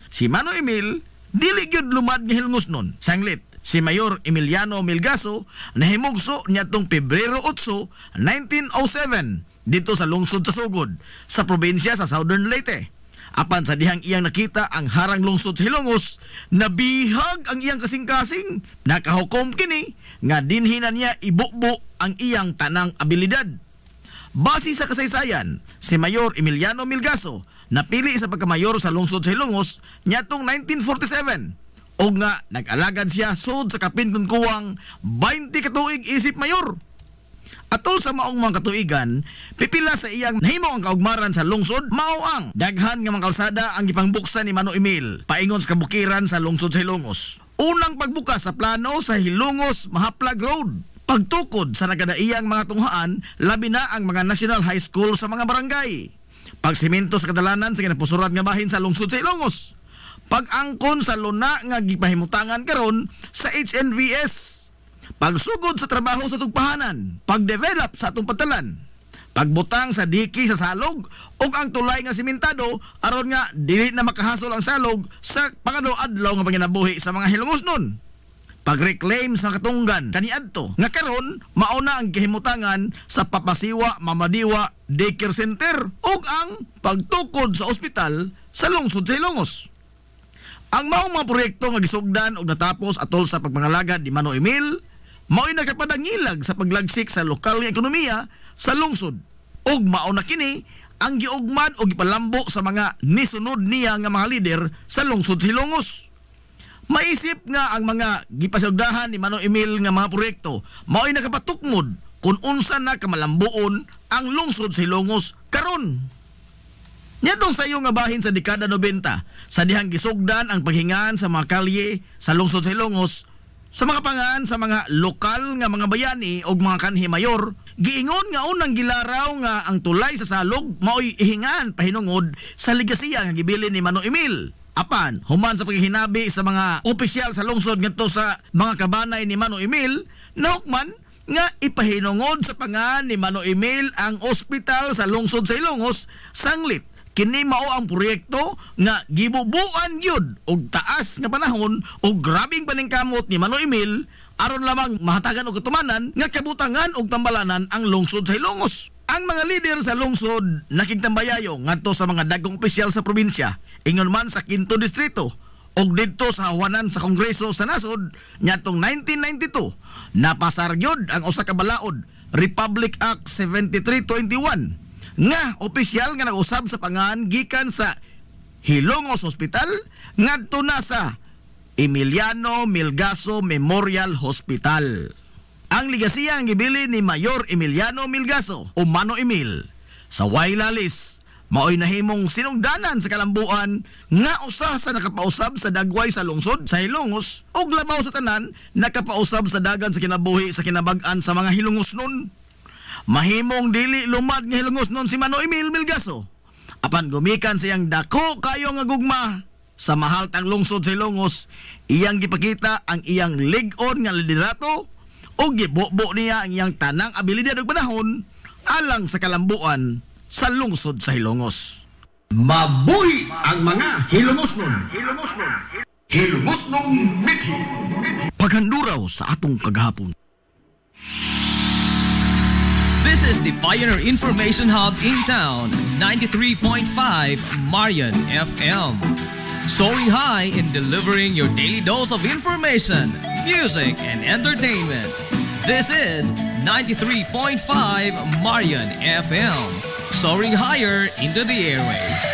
Si Mano Emil dili gyud lumad nga Hilongosnon. Sanglit, si Mayor Emiliano Melgaso nahimugso niadtong Pebrero 8, 1907 dito sa lungsod sa Sugod sa probinsya sa Southern Leyte. Apan sa dihang iyang nakita ang harang lungsod sa Hilongos, nabihag ang iyang kasing-kasing. Nakahukom kini nga dinhinan niya ibukbo ang iyang tanang abilidad. Base sa kasaysayan, si Mayor Emiliano Melgaso napili sa pagkamayor sa lungsod sa Hilongos niadtong 1947 o nga nag-alagad siya sud sa kapinton kuwang 20 katuig isip mayor. Atol sa maong mga katuigan, pipila sa iyang nahimo ang kaugmaran sa lungsod, mao ang daghan nga mga kalsada ang gipangbuksan ni Mano Emil paingon sa kabukiran sa lungsod sa Hilongos. Unang pagbukas sa plano sa Hilongos Mahaplag Road, pagtukod sa nagadaiyang mga tunghaan, labi na ang mga National High School sa mga barangay, pagsimento sa kadalanan sa kinapusurat nga bahin sa lungsod sa Hilongos, pag-angkon sa luna nga gipahimutangan karon sa HNVS, pagsugod sa trabaho sa tugpahanan, pag-develop sa atong patalan, pagbutang sa diki sa salog ug ang tulay nga simentado aron nga dili na makahasol ang salog sa pangado-adlaw nga panginabuhi sa mga Hilongosnon, pag-reclaim sa katunggan kaniadto nga karon mauna ang gihimutangan sa Papasiwa Mamadiwa Daycare Center ug ang pagtukod sa ospital sa lungsod sa Hilongos. Ang maong mga proyekto nga gisugdan ug natapos atol sa pagpangalagad ni Mano Emil mao'y nakapadangilag sa paglagsik sa lokal nga ekonomiya sa lungsod ug mao na kini ang giugmad o gipalambo sa mga nisunod niya nga mga lider sa lungsod sa Hilongos. Maisip nga ang mga gipasugdahan ni Mano Emil nga mga proyekto mao'y nakapatukmod kung unsa na kamalambuon ang lungsod sa Hilongos karon. Nitong sayo nga bahin sa dekada 90 sa dihang gisugdan ang paghingaan sa mga kalye sa lungsod sa Hilongos, Sa mga pangan sa mga lokal nga mga bayani o mga kanhi mayor, giingon nga unang gilaraw nga ang tulay sa salog mao'y ihingan pahinungod sa ligasiya nga gibilin ni Manong Emil. Apan, human sa paghihinabi sa mga opisyal sa lungsod ngadto sa mga kabanay ni Manong Emil, nahukman nga ipahinungod sa pangan ni Manong Emil ang ospital sa lungsod sa Ilongos sanglit. Kini mao ang proyekto nga gibubuan gyud og taas nga panahon og grabing paningkamot ni Manong Emil aron lamang mahatagan og katumanan nga kabutangan og tambalanan ang lungsod sa Ilongos. Ang mga lider sa lungsod nakigtambayayo ngadto sa mga dagkong opisyal sa probinsya, ingon man sa 5th distrito og didto sa hawanan sa Kongreso sa nasod niadtong 1992. Napasar gyud ang usa ka balaod, Republic Act 7321. Nga opisyal nga nag-usab sa pangan gikan sa Hilongos Hospital ngadto na sa Emiliano Milgaso Memorial Hospital. Ang ligasiya ang gibili ni Mayor Emiliano Milgaso o Manong Emil sa Wailalis mao'y nahimong sinungdanan sa kalambuan nga usa sa nakapausab sa dagway sa lungsod sa Hilongos ug labaw sa tanan nakapausab sa dagan sa kinabuhi sa kinabag-an sa mga Hilongos nun. Mahimong dili lumad nga Hilongos nun si Manong Emil Milgaso. Apan gumikan siyang dako kayo nga gugma sa mahaltang lungsod sa Hilongos, iyang gipakita ang iyang lig-on nga liderato o gibubo niya ang iyang tanang abilidad ug panahon alang sa kalambuan sa lungsod sa Hilongos. Mabuhi ang mga Hilongos nun. Hilongos nun mithi. Paghanduraw sa atong kagahapon. This is the Pioneer Information Hub in town, 93.5 Marian FM. Soaring high in delivering your daily dose of information, music, and entertainment. This is 93.5 Marian FM. Soaring higher into the airwaves.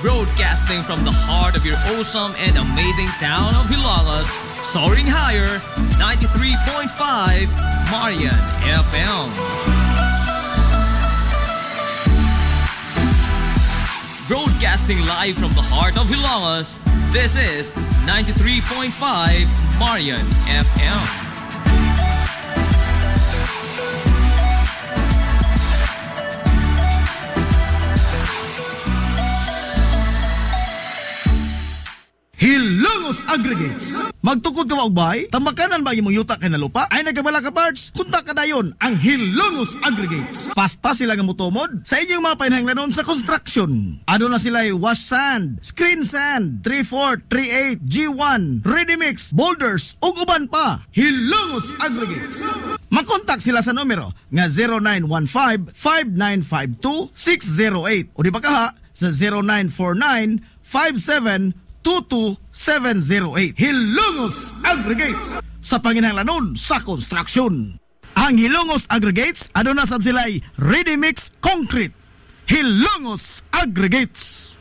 Broadcasting from the heart of your awesome and amazing town of Hilagas, soaring higher, 93.5 Marian FM. Broadcasting live from the heart of Hilagas, this is 93.5 Marian FM. Hilongos Aggregates. Magtukod ka ba og bahay? Tambakanan ba imong yuta kay na lupa? Ay nagabala ka parts? Kunta ka dayon ang Hilongos Aggregates. Paspas sila nga motomod sa inyong mga panahanglanon sa construction. Ano na sila wash sand, screen sand, 3/4, 3/8, G1, ready mix, boulders ug uban pa. Hilongos Aggregates. Makontak sila sa numero nga 0915-5952-608 o di ba kaha sa 0949-5722-708. Hilongos Aggregates sa panginahanglanon sa construction. Ang Hilongos Aggregates aduna sad sila'y ready mix concrete. Hilongos Aggregates.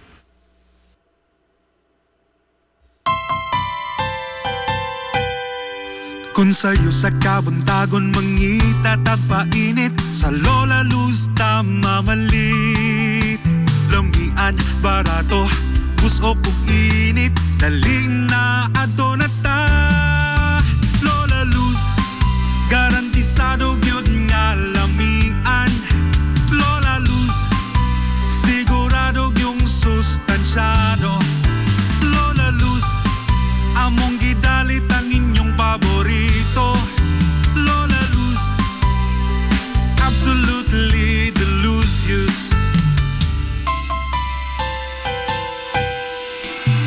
Kung sa'yo sa kabuntagon mangita tagpainit, sa Lola Luz mamalit. Lamian, barato, busok ug init, dali na adto na ta. Lola Luz, garantisado gyud nga lamian. Lola Luz, sigurado yung sustansyado. Lola Luz, among gidalit ang inyong paborito. Lola Luz, absolutely delicious.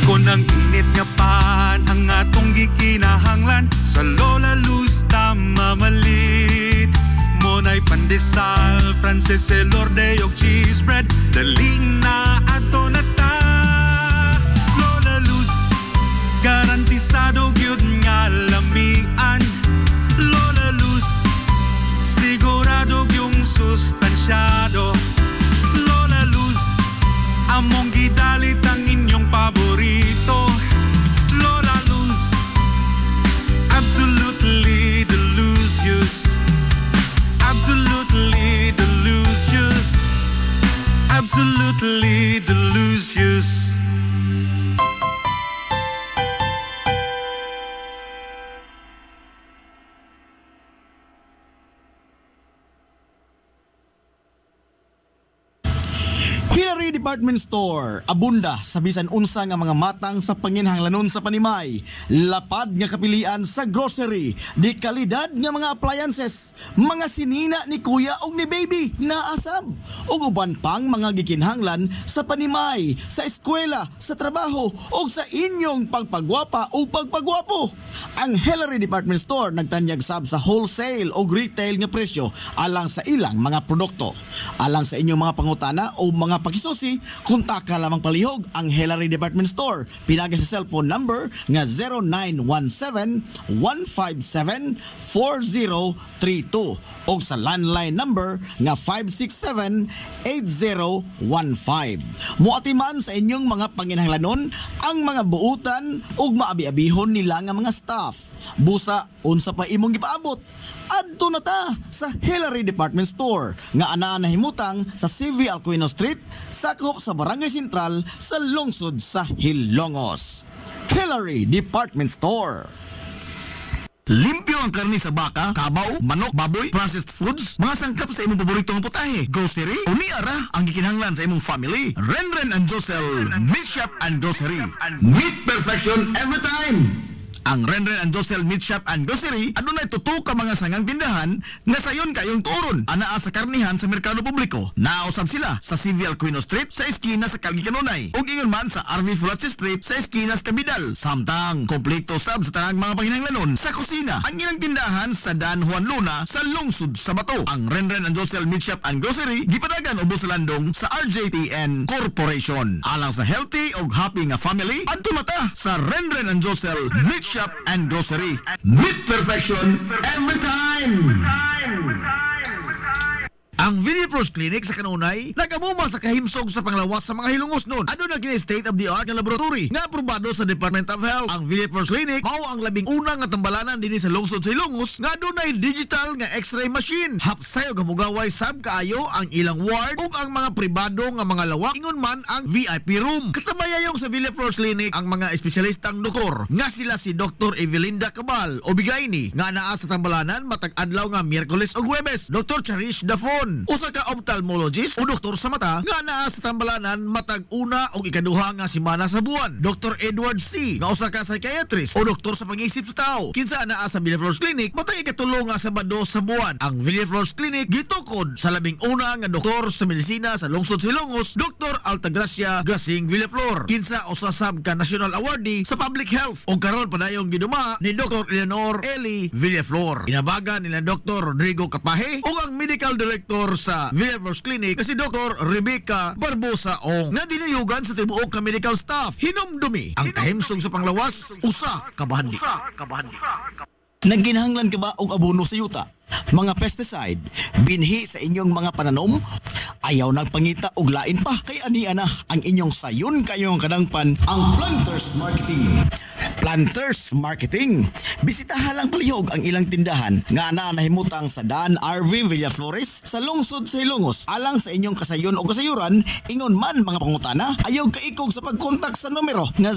Kung ang init nga pan ang atong gikinahanglan, sa Lola Luz mamalit. Monay pandesal, Frances Elorde og cheese bread, dali na ato na ta. Lola Luz, garantisado gyud nga lamian. Lola Luz, sigurado yung sustansyado. Lola Luz, among gidalit ang inyong paborito. Lola Luz, absolutely delicious. Absolutely delicious. Absolutely absolutely delicious. Hillary Department Store, abunda sa bisan unsa nga mga matang sa panginhanglanon sa panimay, lapad nga kapilian sa grocery, di kalidad nga mga appliances, mga sinina ni kuya og ni baby na asab, ug uban pang mga gikinhanglan sa panimay, sa eskwela, sa trabaho ug sa inyong pagpagwapa o pagpagwapo. Ang Hillary Department Store nagtanyag sab sa wholesale o retail nga presyo alang sa ilang mga produkto. Alang sa inyong mga pangutana o mga pakisusi, kontak ka lamang palihog ang Hillary Department Store. Pinagi sa cellphone number nga 0917-157-4032 o sa landline number nga 567-8015. Muatiman sa inyong mga panginhanglanon ang mga buutan ug maabi-abihon nila nga mga staff. Busa, unsa pa imong gipaabot? Adto na ta sa Hillary Department Store nga ana nahimutang sa CV Alcuino Street, sakop sa Barangay Sentral sa lungsod sa Hilongos. Hillary Department Store. Limpyo ang karni sa baka, kabaw, manok, baboy, processed foods, mga sangkap sa imong paboritong putahe, grocery, o niara ang gikinahanglan sa imong family. Renren and Josel, Meat Shop and Grocery. Meat perfection every time! Ang Renren and Josel Meat Shop and Grocery adunay tutok ka mga sangang tindahan nga sayon kayong turon anaa sa karnihan sa merkado publiko. Nausab sila sa CV Alcuino Street sa eskina sa Kalgi Kanunay ug ingon man sa RV Fulache Street sa eskina sa Kabidal. Samtang kompleto sab sa tanang mga panginahanglanon sa kusina ang ilang tindahan sa Dan Juan Luna sa lungsod sa Bato. Ang Renren and Josel Meat Shop and Grocery gipadagan ubos sa landong sa RJTN Corporation. Alang sa healthy ug happy nga family, adto mata sa Renren and Josel Meat Shop and Grocery. Meat perfection every time! Ang Villaflores Clinic sa Kanunay nagamuma sa kahimsog sa panglawas sa mga hilungos nun. Ano na kini state of the art nga laboratory nga aprobado sa Department of Health. Ang Villaflores Clinic mao ang labing una nga tambalanan dinhi sa lungsod sa Hilongos nga adunay digital nga X-ray machine. Hapsay og hamugaway sab kaayo ang ilang ward ug ang mga pribado nga mga lawak ingon man ang VIP room. Katabayayong sa Villaflores Clinic ang mga espesyalistang doktor nga sila si Dr. Evelinda Cabal o Bigayni nga naa sa tambalanan matag adlaw nga Miyerkules ug Huwebes. Dr. Cherish Dafon, usa ka ophthalmologist o doktor sa mata nga naa sa tambalanan matag una o ikaduha nga semana sa buwan. Dr. Edward C. nga usa ka psychiatrist o doktor sa pag-iisip sa tao. Kinsa naa sa Villaflores Clinic matag ikatulo nga Sabado sa buwan. Ang Villaflores Clinic gitukod sa labing una nga doktor sa medisina sa lungsod sa Hilongos, Dr. Altagracia Grasing Villaflor. Kinsa usa sab ka national awardee sa public health o karon padayong giduma ni Dr. Eleanor Eli Villaflor. Inabagan nila Dr. Rodrigo Capaje o ang medical director sa Villaflores Clinic na si Dr. Rebecca Barbosa Ong nga dinayugan sa tibuok ka medical staff. Hinumdumi ang kahimsog sa panglawas, usa kabahandi. Nagginahanglan ka ba og abono sa yuta? Mga pesticide, binhi sa inyong mga pananom? Ayaw nagpangita og lain pa kay ania na ang inyong sayon kayong kadangpan ang Planters Marketing. Planters Marketing. Bisitahan lang palihog ang ilang tindahan nga ana nahimutang sa Dan RV Villaflores sa lungsod sa Hilongos. Alang sa inyong kasayon o kasayuran, ingon man mga pangutana, ayaw kaikog sa pagkontak sa numero nga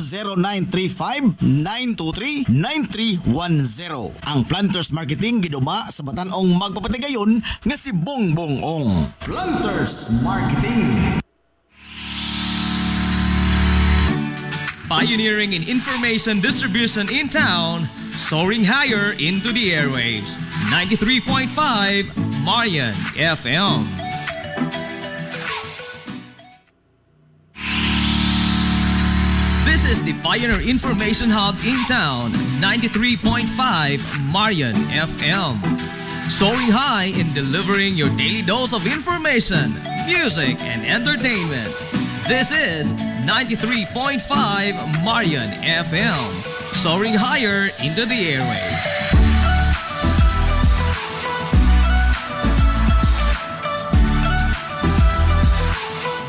0935-923-9310. Ang Planters Marketing giduma sa Batanong magpapatigayon nga si Bongbong Ong. Planters Marketing. Pioneering in information distribution in town, soaring higher into the airwaves. 93.5 Marian FM. This is the Pioneer Information Hub in town. 93.5 Marian FM. Soaring high in delivering your daily dose of information, music, and entertainment. This is 93.5 Marian FM, soaring higher into the airwaves.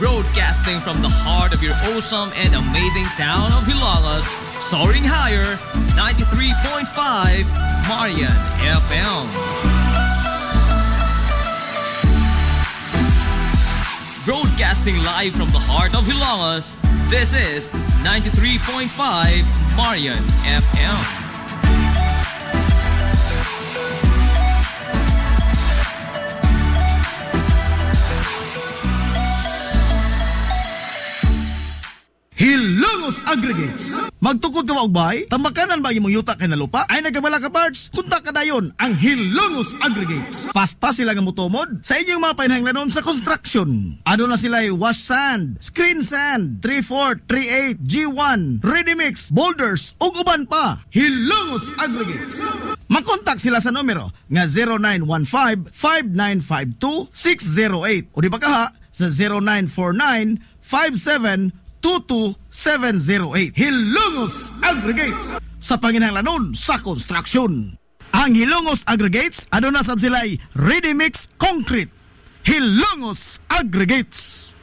Broadcasting from the heart of your awesome and amazing town of Hilalas, soaring higher, 93.5 Marian FM. Broadcasting Broadcasting live from the heart of Hilangas, this is 93.5 Marian FM. Hilongos Aggregates. Magtukod ka maubay? Tambakanan ba imong yuta kay nalupa? Ay nagabala ka parts? Kunta ka dayon ang Hilongos Aggregates. Pasta sila nga mutumod sa inyong mga painahanglanon sa construction. Ano na sila wash sand, screen sand, 3/4, 3/8, G1, ready mix, boulders, ug uban pa. Hilongos Aggregates. Makontak sila sa numero nga 0915-5952-608 o di ba kaha sa 0949-5722-708. Hilongos Aggregates sa panginahanglanon sa construction. Ang Hilongos Aggregates aduna sab sila'y ready mix concrete. Hilongos Aggregates.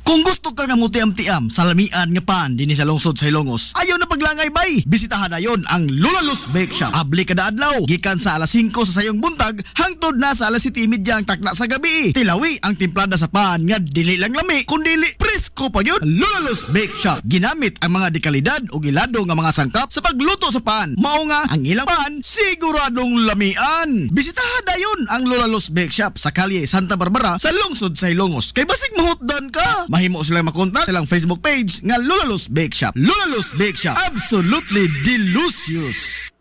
Kung gusto ka nga mutiam-tiam sa lamian nga pan dinhi sa lungsod sa Hilongos, ayaw na paglangay bay. Bisitahan na yon ang Lulalos Bake Shop. Abli kada adlaw, gikan sa alas 5 sa sayong buntag hangtod na sa alas 7:30 ang takna sa gabi. Tilawi ang timplada sa pan nga dili lang lami, kundi presko pa yun. Lulalos Bake Shop ginamit ang mga dekalidad o gilado nga mga sangkap sa pagluto sa pan. Mao nga ang ilang pan siguradong lamian. Bisitahan na yon ang Lulalos Bake Shop sa kalye Santa Barbara sa lungsod sa Hilongos. Kay basig mahutdan ka, mahimo silang makontak silang Facebook page nga Lulalos Bake Shop. Lulalos Bake Shop, absolutely delicious.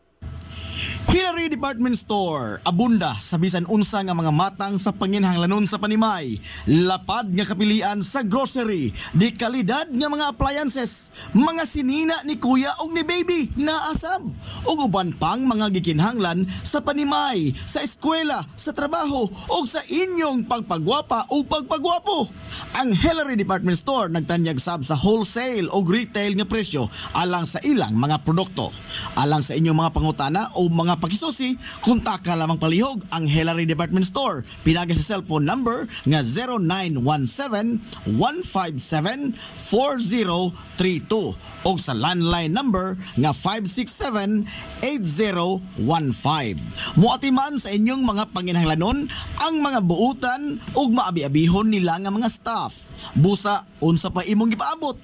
Hillary Department Store, abunda sa bisan unsa nga mga matang sa panginhanglanon sa panimay. Lapad nga kapilian sa grocery, di kalidad nga mga appliances, mga sinina ni kuya og ni baby naasab, ug uban pang mga gikinhanglan sa panimay, sa eskwela, sa trabaho ug sa inyong pagpagwapa o pagpagwapo. Ang Hillary Department Store nagtanyag sab sa wholesale o retail nga presyo alang sa ilang mga produkto. Alang sa inyong mga pangutana o mga pakisusi, kontak ka lamang palihog ang Hillary Department Store. Pinagi sa cellphone number nga 0917-157-4032 o sa landline number nga 567-8015. Muatiman sa inyong mga panginhanglanon ang mga buutan ug maabi-abihon nila nga mga staff. Busa, unsa pa imong gipaabot?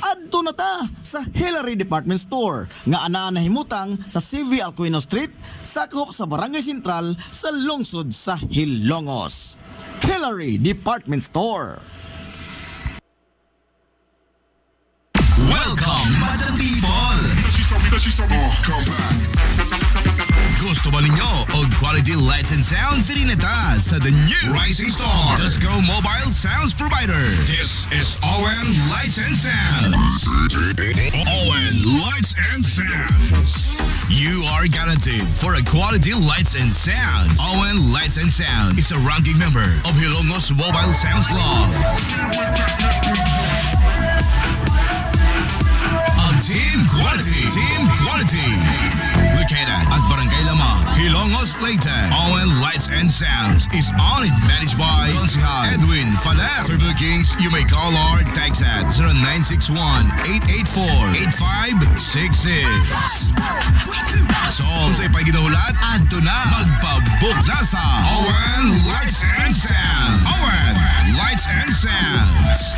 Adto na ta sa Hillary Department Store nga anaa na himutang sa CV Alcuino Street, sakop sa Barangay Sentral sa lungsod sa Hilongos. Hillary Department Store. Welcome, Madam People! Come back. Gusto ba ninyo og quality lights and sounds Sirineta sa the new Rising Star Disco Mobile Sounds Provider? This is ON Lights and Sounds. ON Lights and Sounds. You are guaranteed for a quality lights and sounds. ON Lights and Sounds is a ranking member of Hilongos Mobile Sounds Club. Team Quality. Located at Barangay Lamang, Hilongos, Leyte. ON Lights and Sounds is owned and managed by Consihal Edwin Falef. For bookings, you may call or text at 0961-884-8566. So, kung sa'y paginahulat, adto na magpabook na sa ON Lights and Sounds. ON Lights and Sounds.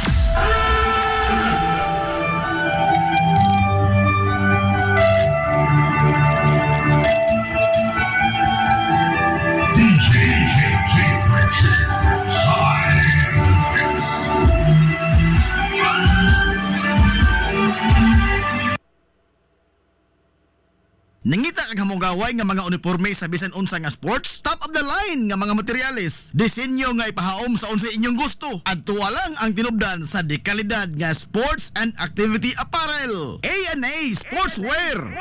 Nangita kag hamugaway nga mga uniforme sa bisan unsa nga sports, top of the line nga mga materyales, disenyo nga ipahaom sa unsa inyong gusto. Adto lang ang tinubdan sa dekalidad nga sports and activity apparel. A&A Sportswear.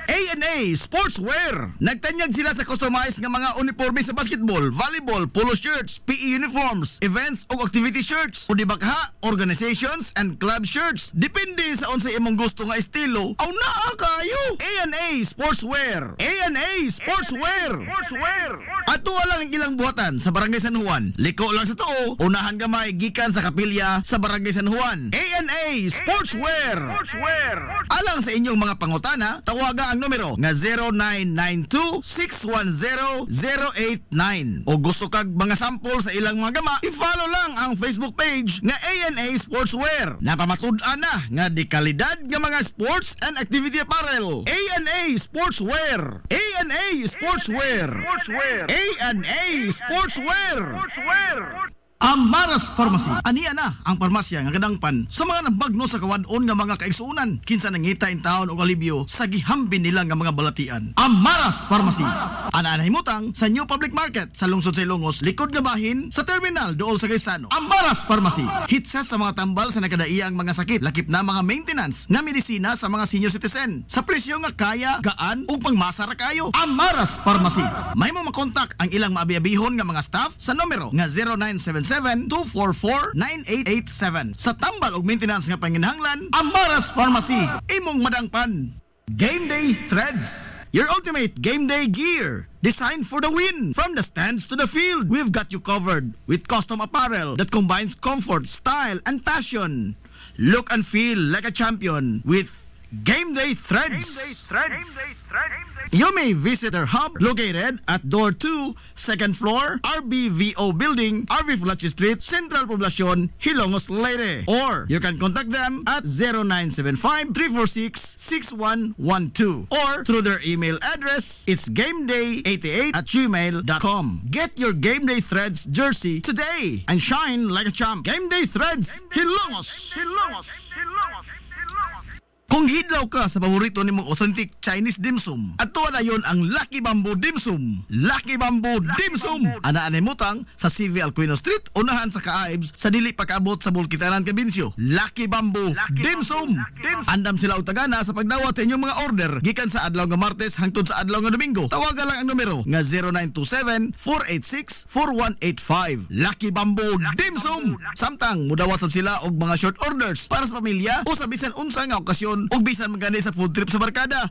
A&A Sportswear. Nagtanyag sila sa customized nga mga uniforme sa basketball, volleyball, polo shirts, PE uniforms, events ug activity shirts, o di ba ka, organizations and club shirts. Depende sa unsa imong gusto nga estilo. Aw naa kayo. A&A Sportswear Sportswear. A&A Sportswear. Ato lang ang ilang buhatan sa Barangay San Juan. Liko lang sa tuo, unahan gamay gikan sa kapilya sa Barangay San Juan. A&A Sportswear. Alang sa inyong mga pangutana, tawaga ang numero nga 0992-610-089. O gusto kag mga sample sa ilang mga gama, i-follow lang ang Facebook page nga A&A Sportswear. Napamatud-an na nga di kalidad nga mga sports and activity apparel. A&A Sportswear. A&A Sportswear. A&A Sportswear. Amaras Pharmacy. Aniya na ang parmasya nga kadangpan sa mga nabagno sa kawadon nga mga kaigsuunan. Kinsa nangita in taon og alibyo sa gihambin nila nga mga balatian. Amaras Pharmacy. Ana himutang sa New Public Market sa lungsod sa Ilongos, likod nga bahin sa terminal dool sa Gaisano. Amaras Pharmacy. Hitsa sa mga tambal sa nakadaiyang mga sakit, lakip na mga maintenance nga medisina sa mga senior citizen. Sa presyo nga kaya, gaan ug pangmasara kayo. Amaras Pharmacy. May mo makontak ang ilang maabi-abihon nga mga staff sa numero nga 0977-244-9887. Sa tambal og maintenance nga panginhanglan, Amaras Pharmacy. Imong madangpan. Game Day Threads. Your ultimate game day gear. Designed for the win. From the stands to the field, we've got you covered with custom apparel that combines comfort, style, and passion. Look and feel like a champion with Game Day Threads. You may visit our hub located at Door 2, 2nd floor, RBVO Building, RV Flachi Street, Central Poblacion, Hilongos, Leyte. Or you can contact them at 0975-346-6112 or through their email address, it's gameday88@gmail.com. Get your Game Day Threads jersey today and shine like a champ. Game Day Threads, Hilongos. Kung hidlaw ka sa paborito nimong authentic Chinese dim sum, ato na yon ang Lucky Bamboo Dim Sum. Lucky Bamboo Dim Sum. Ana-anay mutang sa CV Alcuino Street, unahan sa Kaaibs, sa dili pag-abot sa Bulkitanan, Cabinsyo. Lucky Bamboo Dim Sum. Andam sila og tagana sa pagdawat sa inyong mga order gikan sa adlaw nga Martes hangtod sa adlaw nga Domingo. Tawagan lang ang numero nga 0927-486-4185. Lucky Bamboo Dim Sum. Samtang mudawat sab sila og mga short orders para sa pamilya o sa bisan unsa nga okasyon ug bisan magani sa food trip sa barkada.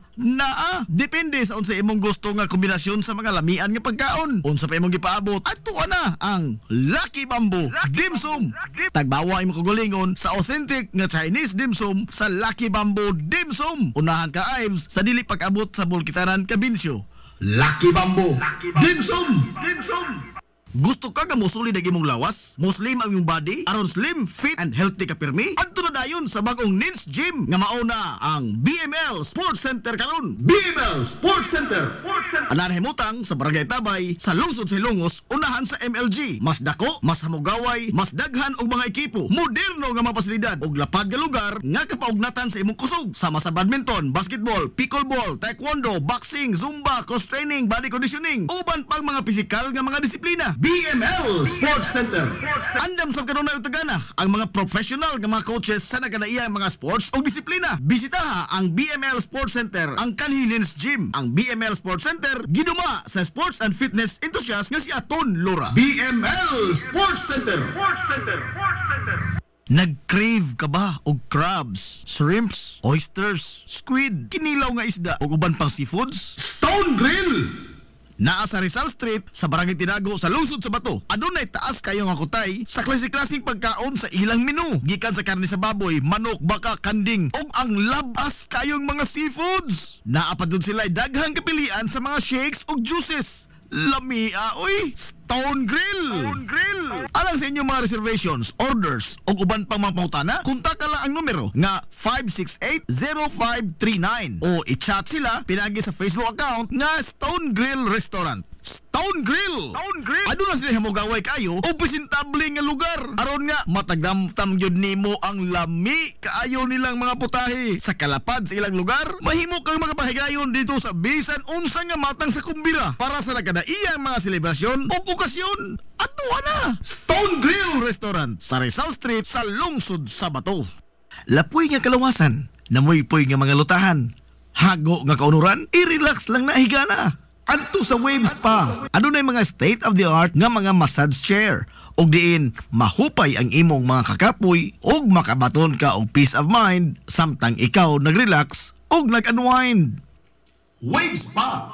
Depende sa unsa imong gusto nga kombinasyon sa mga lamian nga pagkaon. Unsa pa imong gipaabot, ato na ang Lucky Bamboo Dim Sum. Tagbawa imong kagulingon sa authentic nga Chinese dim sum sa Lucky Bamboo Dim Sum. Unahan ka Ives sa dili pag-abot sa Bulkitanan, Cabinsyo. Lucky Bamboo Dim Sum. Gusto ka nga musuli na imong lawas? Muslim ang imong body? Aron slim, fit, and healthy ka pirmi? Adto na dayon sa bagong Nins Gym nga mauna ang BML Sports Center karon. BML Sports Center. Anan himutang sa Barangay Tabay sa lungsod sa Hilongos, unahan sa MLG. Mas dako, mas hamugaway, mas daghan og mga ekipo. Moderno nga mga pasilidad og lapad nga lugar nga kapaugnatan sa imong kusog. Sama sa badminton, basketball, pickleball, taekwondo, boxing, zumba, cross training, body conditioning, uban pang mga pisikal nga mga disiplina. BML Sports Center. Andam sa kanunay utagana ang mga professional nga mga coaches sa nagkadaiyang mga sports o disiplina. Bisitaha ang BML Sports Center, ang Kanhilins Gym. Ang BML Sports Center giduma sa sports and fitness enthusiast nga si Aton Lora. BML Sports Center. Nag-crave ka ba og crabs, shrimps, oysters, squid, kinilaw nga isda o uban pang seafoods? Stone Grill! Naa sa Rizal Street sa Barangay Tinago sa lungsod sa Bato. Adunay taas kayo nga kutay sa klase-klaseng pagkaon sa ilang menu. Gikan sa karne sa baboy, manok, baka, kanding ug ang labas kayong mga seafoods. Naapadud sila daghang kapilian sa mga shakes ug juices. Lamia, oy! Stone Grill! Alang sa inyong mga reservations, orders o uban pang mga pangutana, kontak lang ang numero nga 568-0539 o i-chat sila pinagi sa Facebook account nga Stone Grill Restaurant. Stone Grill! Ado na sila hamugaway kayo o presentable nga lugar. Aron nga matagdamtam yun nimo ang lami kaayo nilang mga putahe. Sa kalapad sa ilang lugar, mahimo kang makapahigayon dito sa bisan unsa nga matang sa kumbira para sa nagkadaiyang mga selebrasyon o okasyon. Ato na! Stone Grill Restaurant sa Rizal Street sa lungsod sa Bato. Lapoy nga kalawasan, namoy-poy nga mga lutahan, hago nga kaunuran, i-relax lang na higana. Adto sa Waves pa, adunay mga state-of-the-art nga mga massage chair. Og diin, mahupay ang imong mga kakapoy og makabaton ka og peace of mind samtang ikaw nag-relax og nag-unwind. Waves pa!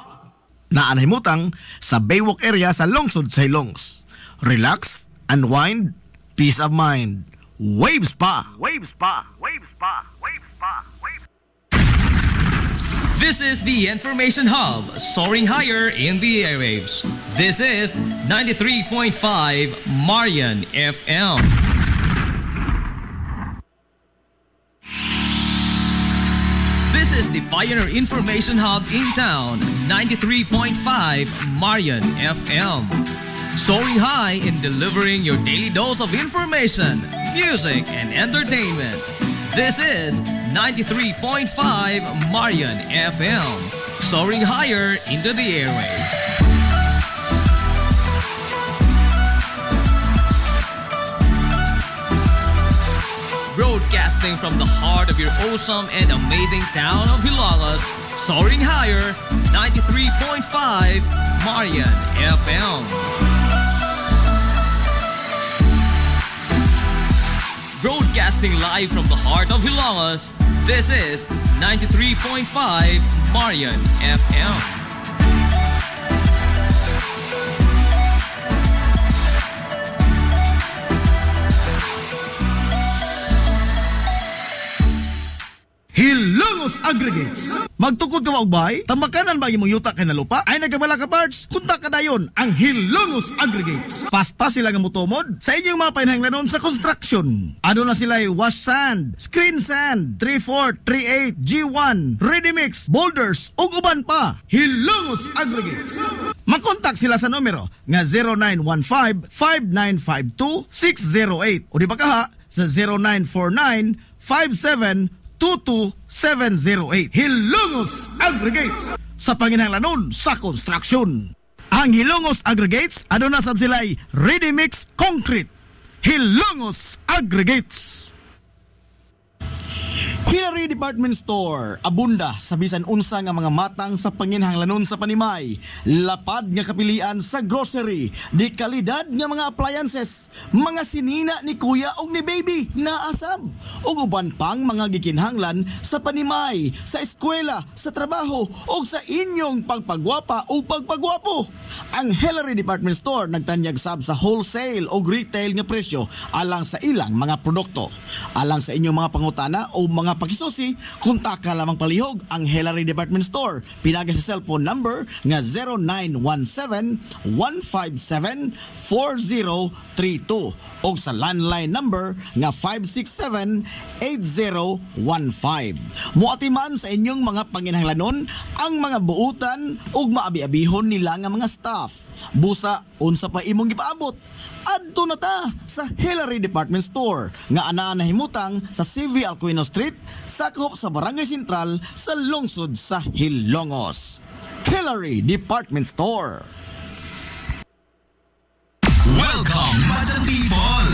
Naanahimutang sa Baywalk area sa lungsod sa Hilongos. Relax, unwind, peace of mind. Waves pa! Waves pa! Waves pa! Waves pa! Waves This is the Information Hub, soaring higher in the airwaves. This is 93.5 Marian FM. This is the Pioneer Information Hub in town, 93.5 Marian FM. Soaring high in delivering your daily dose of information, music, and entertainment. This is 93.5 Marian FM, soaring higher into the airwaves. Broadcasting from the heart of your awesome and amazing town of Hilagas, soaring higher, 93.5 Marian FM. Broadcasting live from the heart of Hilagas, this is 93.5 Marian FM. Hilongos Aggregates. Magtukod ka ba og bay? Tamakanan ba imong yuta kay nalupa? Ay nagkabala ka parts? Kunta ka dayon ang Hilongos Aggregates. Paspas sila nga motomod sa inyong mga painahanglanon sa construction. Ano na sila wash sand, screen sand, 3/4, 3/8, G1, ready mix, boulders ug uban pa. Hilongos Aggregates. Makontak sila sa numero nga 0915-5952-608 o di ba kaha sa 0949-5722-708. Hilongos Aggregates sa panginahanglanon sa construction. Ang Hilongos Aggregates aduna sab sila'y ready mix concrete. Hilongos Aggregates. Hillary Department Store, abunda sa bisan unsa nga mga matang sa panginahanglanon sa panimay, lapad nga kapilian sa grocery, di kalidad nga mga appliances, mga sinina ni kuya og ni baby na asab, ug uban pang mga gikinhanglan sa panimay, sa eskwela, sa trabaho ug sa inyong pagpagwapa o pagpagwapo. Ang Hillary Department Store nagtanyag sab sa wholesale o retail nga presyo alang sa ilang mga produkto. Alang sa inyong mga pangutana o mga pakisusi, kontak ka lamang palihog ang Hillary Department Store. Pinaga sa cellphone number nga 0917-157-4032 o sa landline number nga 567-8015. Muatiman sa inyong mga panginahanglanon ang mga buutan ug maabi-abihon nila nga mga staff. Busa, unsa pa imong gipaabot? Adto na ta sa Hillary Department Store nga anaa nahimutang sa CV Alcuino Street, sakop sa Barangay Sentral sa lungsod sa Hilongos. Hillary Department Store. Welcome, Madam People!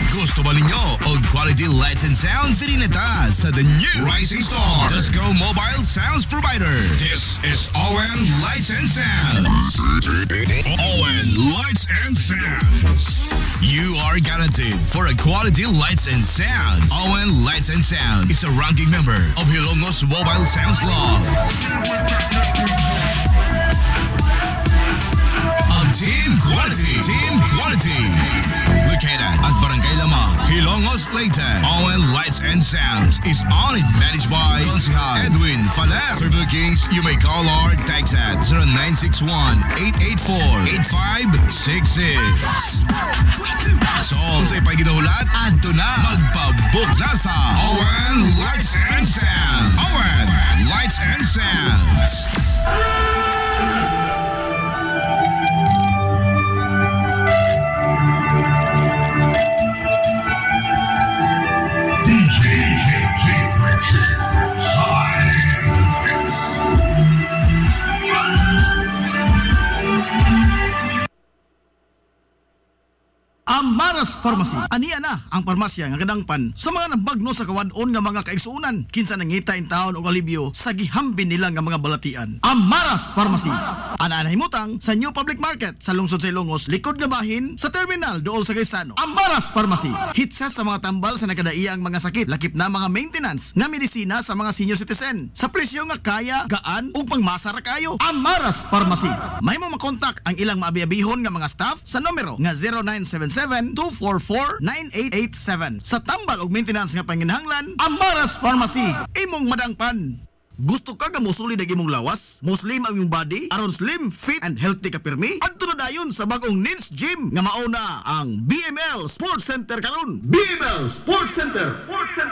Gusto ba ninyo og quality lights and sounds sinita sa the new Rising Star Disco Mobile Sounds Provider? This is ON Lights and Sounds. ON Lights and Sounds. You are guaranteed for a quality lights and sounds. ON Lights and Sounds is a ranking member of Hilongos Mobile Sounds Club. Team Quality. Located at Barangay Lamang, Hilongos, Leyte. ON Lights and Sounds is owned and managed by Consihal Edwin Faler. For bookings, you may call or text at 0961-884-8566. So, sa ipaginahulat, adto na magpabook na sa ON Lights and Sounds. ON Lights and Sounds. Amaras Pharmacy. Aniya na ang parmasya nga kadangpan sa mga nabagno sa kawadon nga mga kaigsuunan. Kinsa nangita in taon og alibyo sa gihambin nila nga mga balatian. Amaras Pharmacy. Ananahimutang sa New Public Market sa lungsod sa Ilongos, likod nga bahin sa terminal dool sa Gaisano. Amaras Pharmacy. Hitsa sa mga tambal sa nakadaiyang mga sakit, lakip na mga maintenance nga medisina sa mga senior citizen. Sa presyo nga kaya, gaan ug pangmasara kayo. Amaras Pharmacy. May mo makontak ang ilang maabi-abihon nga mga staff sa numero nga 0977-244-9887. Sa tambal og maintenance nga panginahanglan, Amaras Pharmacy. Imong madangpan. Gusto ka nga mosulid ang imong lawas? Muslim ang imong body? Aron slim, fit, and healthy ka pirmi? Adto na dayon sa bagong Nins Gym nga mauna ang BML Sports Center karon. BML Sports Center.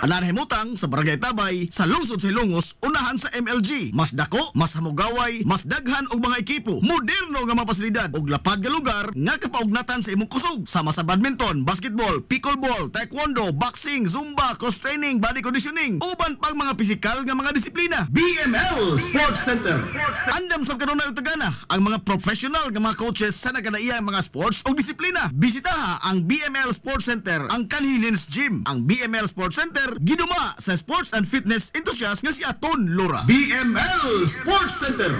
Ananahimutang sa Barangay Tabay sa lungsod sa Ilongos, unahan sa MLG. Mas dako, mas hamugaway, mas daghan og mga ekipo. Moderno nga mga pasilidad og lapad nga lugar nga kapaugnatan sa imong kusog. Sama sa badminton, basketball, pickleball, taekwondo, boxing, zumba, cross training, body conditioning, uban pang mga pisikal nga mga disiplina. BML Sports Center. Andam sa kanunay utagana ang mga professional nga mga coaches sa nagkadaiyang mga sports o disiplina. Bisitaha ang BML Sports Center, ang Kanhilins Gym. Ang BML Sports Center giduma sa sports and fitness enthusiast nga si Aton Lora. BML Sports Center.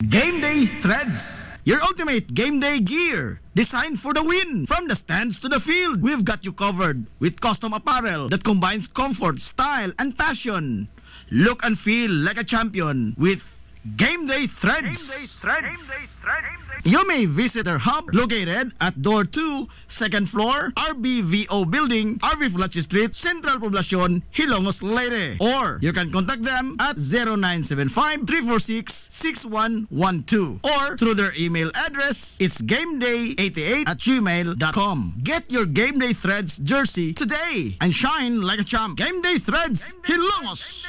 Game Day Threads. Your ultimate game day gear, designed for the win. From the stands to the field, we've got you covered with custom apparel that combines comfort, style, and passion. Look and feel like a champion with Game Day Threads. You may visit our hub located at Door 2, 2nd floor, RBVO Building, RV Fulachi Street, Central Poblacion, Hilongos, Leyte. Or you can contact them at 0975-346-6112 or through their email address, it's gameday88@gmail.com. Get your Game Day Threads jersey today and shine like a champ. Game Day Threads, Hilongos.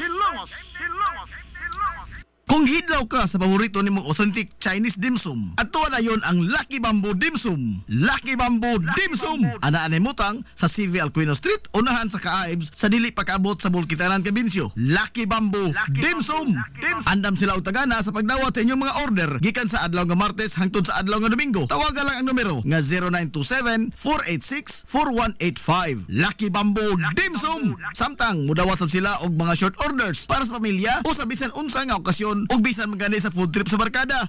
Kung hidlaw ka sa paborito nimong authentic Chinese dim sum, at tuwa na yun ang Lucky Bamboo Dim Sum. Lucky Bamboo Dim Sum! Anaan mutang sa CV Alquino Street, unahan sa Kaaibs, sa dili pagkaabot sa Bulkitanan, Cabinsyo. Lucky Bamboo Dim Sum! Andam sila utagana sa pagdawat sa inyong mga order, gikan sa adlaw nga Martes hangtod sa adlaw nga Domingo. Tawagan lang ang numero nga 0927-486-4185. Lucky Bamboo Dim Sum! Samtang mudawat sila og mga short orders para sa pamilya o sa bisan unsa nga okasyon ug bisan magani sa food trip sa barkada.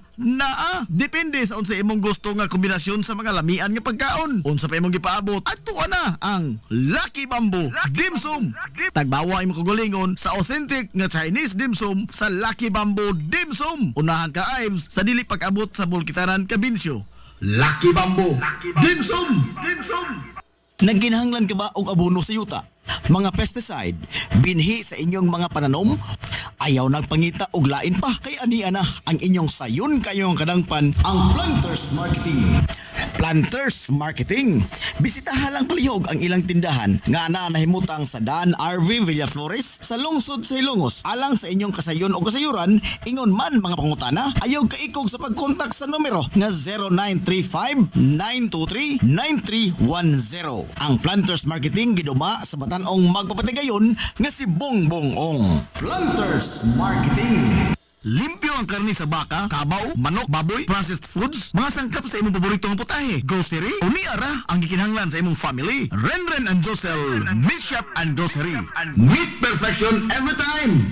Depende sa unsa imong gusto nga kombinasyon sa mga lamian nga pagkaon. Unsa pa imong gipaabot, adto na ang Lucky Bamboo Dim Sum. Tagbawa imong kagulingon sa authentic nga Chinese dim sum sa Lucky Bamboo Dim Sum. Unahan ka Ives sa dili pag-abot sa Bulkitanan, Cabinsyo. Lucky Bamboo Dim Sum. Nagginahanglan ka ba og abono sa yuta? Mga pesticide, binhi sa inyong mga pananom? Ayaw nagpangita og lain pa, kay aniya na ang inyong sayon kayong kadangpan ang Planters Marketing. Planters Marketing. Bisitahan lang palihog ang ilang tindahan nga nahimutang sa Dan RV Villaflores sa lungsod sa Ilongos. Alang sa inyong kasayon o kasayuran, ingon man mga pangutana, ayaw kaikog sa pagkontak sa numero nga 0935-923-9310. Ang Planters Marketing giduma sa batanong magpapatigayon nga si Bongbong Ong. Planters Marketing. Limpyo ang karni sa baka, kabaw, manok, baboy, processed foods, mga sangkap sa imong paboritong putahe, grocery, o niara ang gikinahanglan sa imong family. Renren and Josel Meat Shop and Grocery. Meat perfection every time.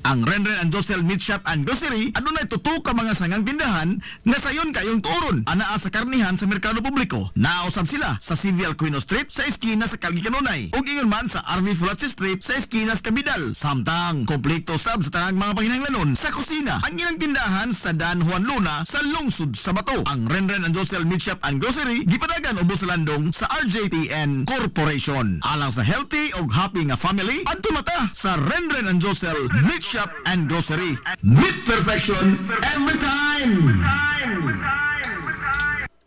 Ang Renren and Josel Meat Shop and Grocery adunay tutok ka mga sangang tindahan nga sayon kayong turon anaa sa karnihan sa merkado publiko. Nausab sila sa CV Alquino Street sa eskina sa Calgary Kanunay ug ingon man sa RV Fulachi Street sa eskina sa Cabidal. Samtang kompleto sab sa tanang mga panginahanglanon sa kusina. Ang ilang tindahan sa Dan Juan Luna sa lungsod sa Bato. Ang Renren and Josel Meat Shop and Grocery gipadagan ubos sa landong sa RJTN Corporation. Alang sa healthy ug happy nga family, adto mata sa Renren and Josel Meat Shop and Grocery. Meat perfection every time.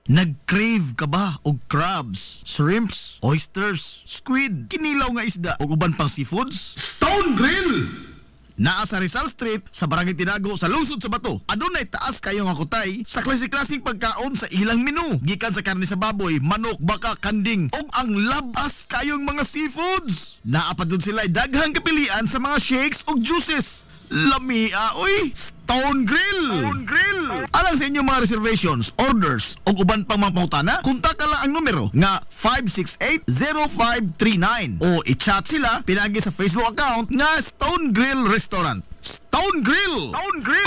Nag-crave ka ba og crabs, shrimps, oysters, squid, kinilaw nga isda o uban pang seafoods? Stone Grill! Naa sa Rizal Street sa Barangay Tinago sa lungsod sa Bato. Adunay taas kayo nga kutay sa klase-klaseng pagkaon sa ilang menu. Gikan sa karne sa baboy, manok, baka, kanding ug ang labas kayong mga seafoods. Naa pa dun sila daghang kapilian sa mga shakes ug juices. Lamia, uy! Stone Grill! Alang sa inyong mga reservations, orders, o uban pang mga pangutana, kontak lang ang numero nga 568-0539 o i-chat sila pinagi sa Facebook account nga Stone Grill Restaurant. Stone Grill!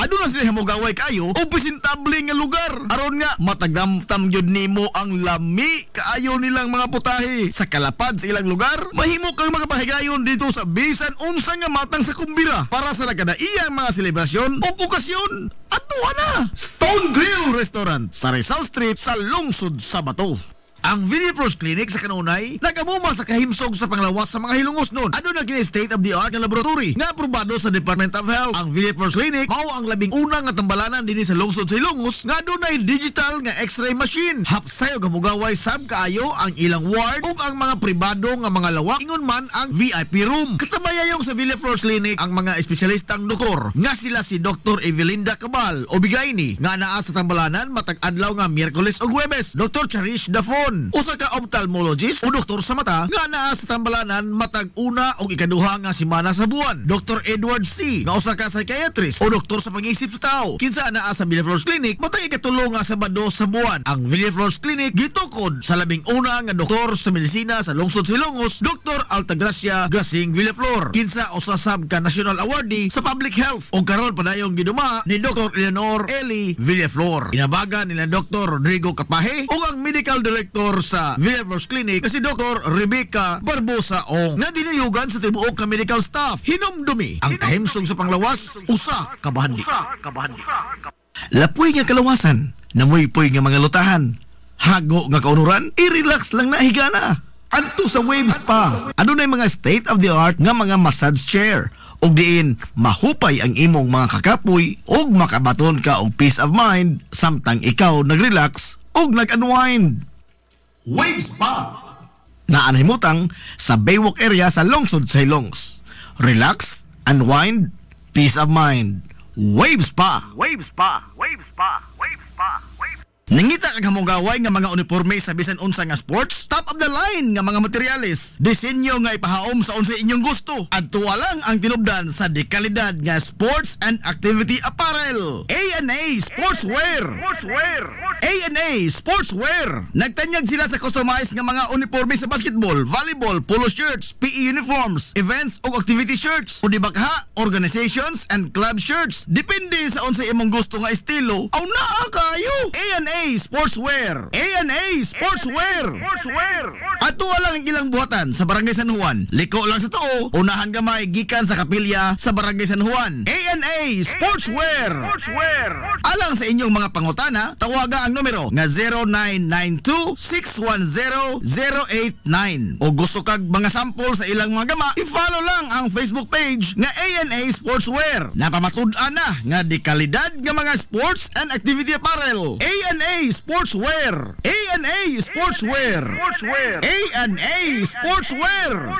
Ado na sila hamugaway kayo o presentable nga lugar. Aron nga, matagdamtam yun nimo ang lami kaayo nilang mga putahe. Sa kalapad sa ilang lugar, mahimo kang makapahigayon dito sa bisan unsa nga matang sa kumbira para sa nagkadaiyang mga selebrasyon o okasyon. Atuwa na! Stone Grill Restaurant sa Rizal Street sa lungsod sa Bato. Ang Villeflores Clinic sa kanunay nagamuma sa kahimsog sa panglawas sa mga hilungos nun. Ano na kini state of the art nga laboratory nga aprobado sa Department of Health. Ang Villeflores Clinic mao ang labing una nga tambalanan dinhi sa lungsod sa Ilongos nga dunay digital nga X-ray machine. Hapsay og hamugaway sab kaayo ang ilang ward ug ang mga pribado nga mga lawak ingon man ang VIP room. Katabayayong sa Villeflores Clinic ang mga espesyalistang doktor nga sila si Dr. Evelinda Cabal o Bigayni nga naa sa tambalanan matag adlaw nga Miyerkules ug Huwebes. Dr. Cherish Dafon usa ka ophthalmologist o doktor sa mata nga naa sa tambalanan matag una o ikaduha nga semana sa buwan. Dr. Edward C. nga usa ka psychiatrist o doktor sa pag-iisip sa tao. Kinsa naa sa Villeflores Clinic matag ikatulo nga Sabado sa buwan. Ang Villeflores Clinic gitukod sa labing una nga doktor sa medisina sa lungsod sa Ilongos, Dr. Altagracia Grasing Villeflor. Kinsa usa sab ka national awardee sa public health o karon padayong giduma ni Dr. Eleanor Eli Villeflor. Inabaga nila Dr. Rodrigo Capaje o ang medical director sa Villeflores Clinic na si Dr. Rebecca Barbosa Ong nga dinayugan sa tibuok ka medical staff. Hinumdumi ang kahimsog sa panglawas usa ka bahandi. Lapoy nga kalawasan, namoy-poy nga mga lutahan, hago nga kaunuran, i-relax lang na higana. Adto sa Waves pa. Adunay mga state of the art nga mga massage chair og diin mahupay ang imong mga kakapoy og makabaton ka og peace of mind samtang ikaw nag-relax og nag-unwind. Waves pa! Naanhimutang sa Baywalk area sa lungsod sa Ilongos. Relax, unwind, peace of mind. Waves pa! Nangita kag hamugaway nga mga uniforme sa bisan unsa nga sports, top of the line nga mga materyales, disenyo nga ipahaom sa unsa inyong gusto. Adtuwa lang ang tinubdan sa dekalidad nga sports and activity apparel. A&A Sportswear. A&A Sportswear. Nagtanyag sila sa customized nga mga uniforme sa basketball, volleyball, polo shirts, PE uniforms, events ug activity shirts, o di bakha, organizations and club shirts. Depende sa unsa imong gusto nga estilo. Aw naa kayo. A&A Sportswear. A&A Sportswear. Ato lang ang ilang buhatan sa Barangay San Juan. Liko lang sa tuo, unahan gamay gikan sa kapilya sa Barangay San Juan. A&A Sportswear. Alang sa inyong mga pangutana, tawaga ang numero nga 0992-610-089. O gusto kag mga sample sa ilang mga gama, i-follow lang ang Facebook page nga A&A Sportswear. Napamatud-an na nga di kalidad nga mga sports and activity apparel. A&A Sportswear. A&A Sportswear. A&A Sportswear.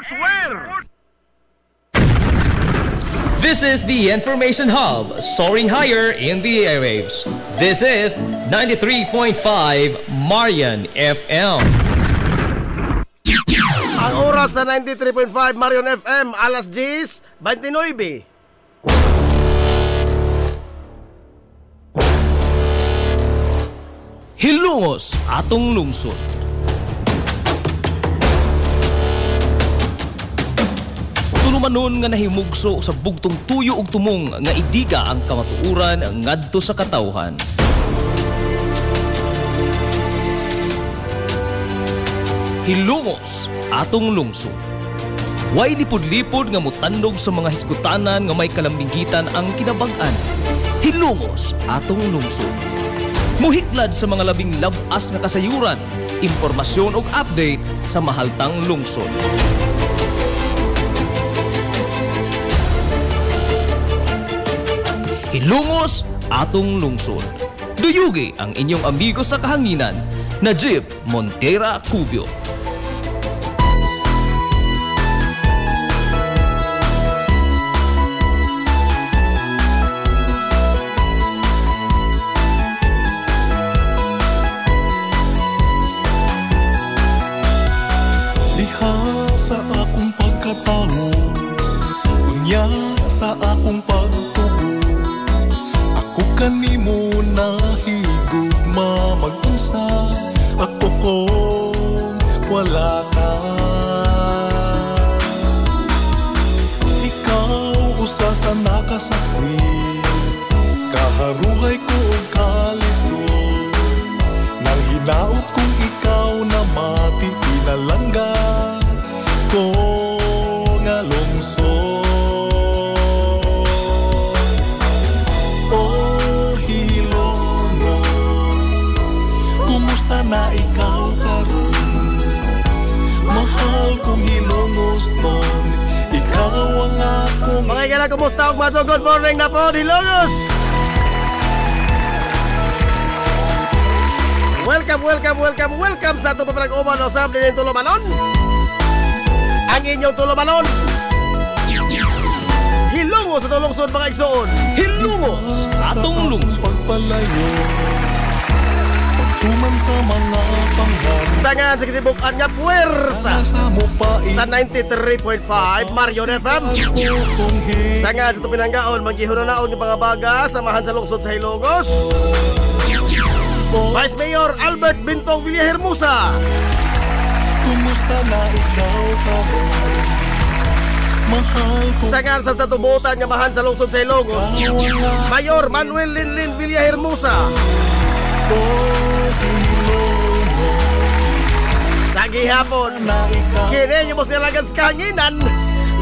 This is the Information Hub, soaring higher in the airwaves. This is 93.5 Marian FM. Ang oras sa 93.5 Marian FM, alas 10:29. Hilungos atong lungsod. Tunumanon nga nahimugso sa bugtong tuyo ug tumong nga idiga ang kamatuuran ngadto sa katawhan. Hilungos atong lungsod. Way lipod-lipod nga mutandog sa mga hisgutanan nga may kalambigitan ang kinabag-an. Hilungos atong lungsod. Muhiklad sa mga labing labas nga kasayuran, impormasyon ug update sa mahaltang lungsod. Hilungos atong lungsod. Duyugi ang inyong amigo sa kahanginan, Najib Montera Cubio. Sa akong pagkatao, unya sa akong pagtuo. kanimo na higugma mag-unsa ako kung wala ka. Ikaw usa sa nakasaksi, kaharuhay ko og kalisod, nang hinaot kung ikaw na mati pinalangga ko nga lungsod. Oh Hilongos, kumusta na ikaw karon? Mahal kong Hilongos nun, ikaw ang akong... Mga igala, kumusta og maso? Good morning na po, Hilongos! Welcome sa itong papanag-uman o sabli ng Tulumanon. Ang inyong Tulumanon, Hilongos sa tulungsod mga igsoon. Hilongos atong lungsod. Pagpalayo, pagtuman sa mga panggan, Sangan sa kitibukan nga puwersa sa mo pa sa 93.5 Marion FM. Sangan sa itong pinanggaon, magihunanaon yung mga baga, samahan sa lungsod sa Hilongos. Vice Mayor Albert Bintong Villahermosa. Kumusta na ikaw karon? Mahal ko Sangan sa tubutan nga mahan sa lungsod sa Hilongos, Mayor Manuel Linlin Villahermosa. Sa gihapon, na ikaw. kini yung mas nalagan sa kahanginan.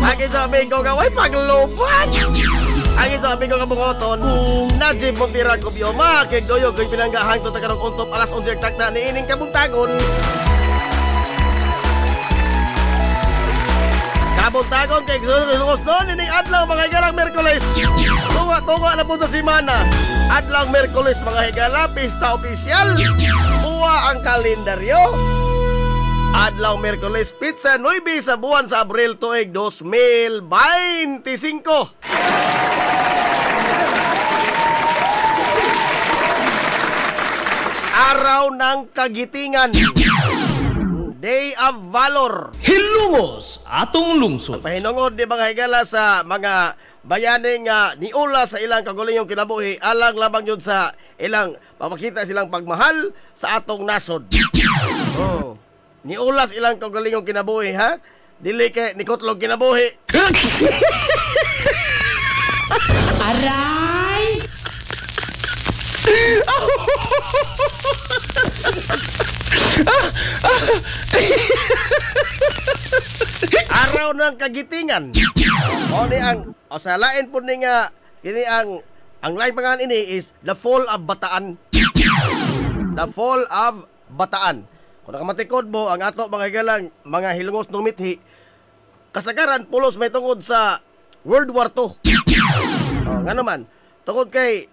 Agin sa amigo nga way paglupan. Agin sa amigo nga bungoton, Najib Montira Kubyoma, kay Doyo kay pinanggahang to tagarong untop alas 11 takta ni ining kabuntagon. Kabuntagon kay Hilongos noon ining adlaw mga higalang Merkules. Tunga na po sa simana. Adlaw Merkules mga higala, pista opisyal. Buwa ang kalendaryo. Adlaw Merkules, pizza 9 sa buwan sa Abril tuig 2025. Araw ng Kagitingan, Day of Valor. Hilongos atong lungsod. Pahinungod di mga higala sa mga bayaning niula sa ilang kagulingong kinabuhi, alang labang yun sa ilang papakita silang pagmahal sa atong nasod. Oh. Niulas ilang kagulingong kinabuhi, ha? Dili kay nikotlog kinabuhi. Aray! Araw ng Kagitingan. O ni ang sa lain po ni nga ini ang lain pangalan ini is the Fall of Bataan. The Fall of Bataan. Kung nakamatikod mo ang ato mga higalang mga Hilongos ng mithi, kasagaran pulos may tungod sa World War II. Nga naman, tungod kay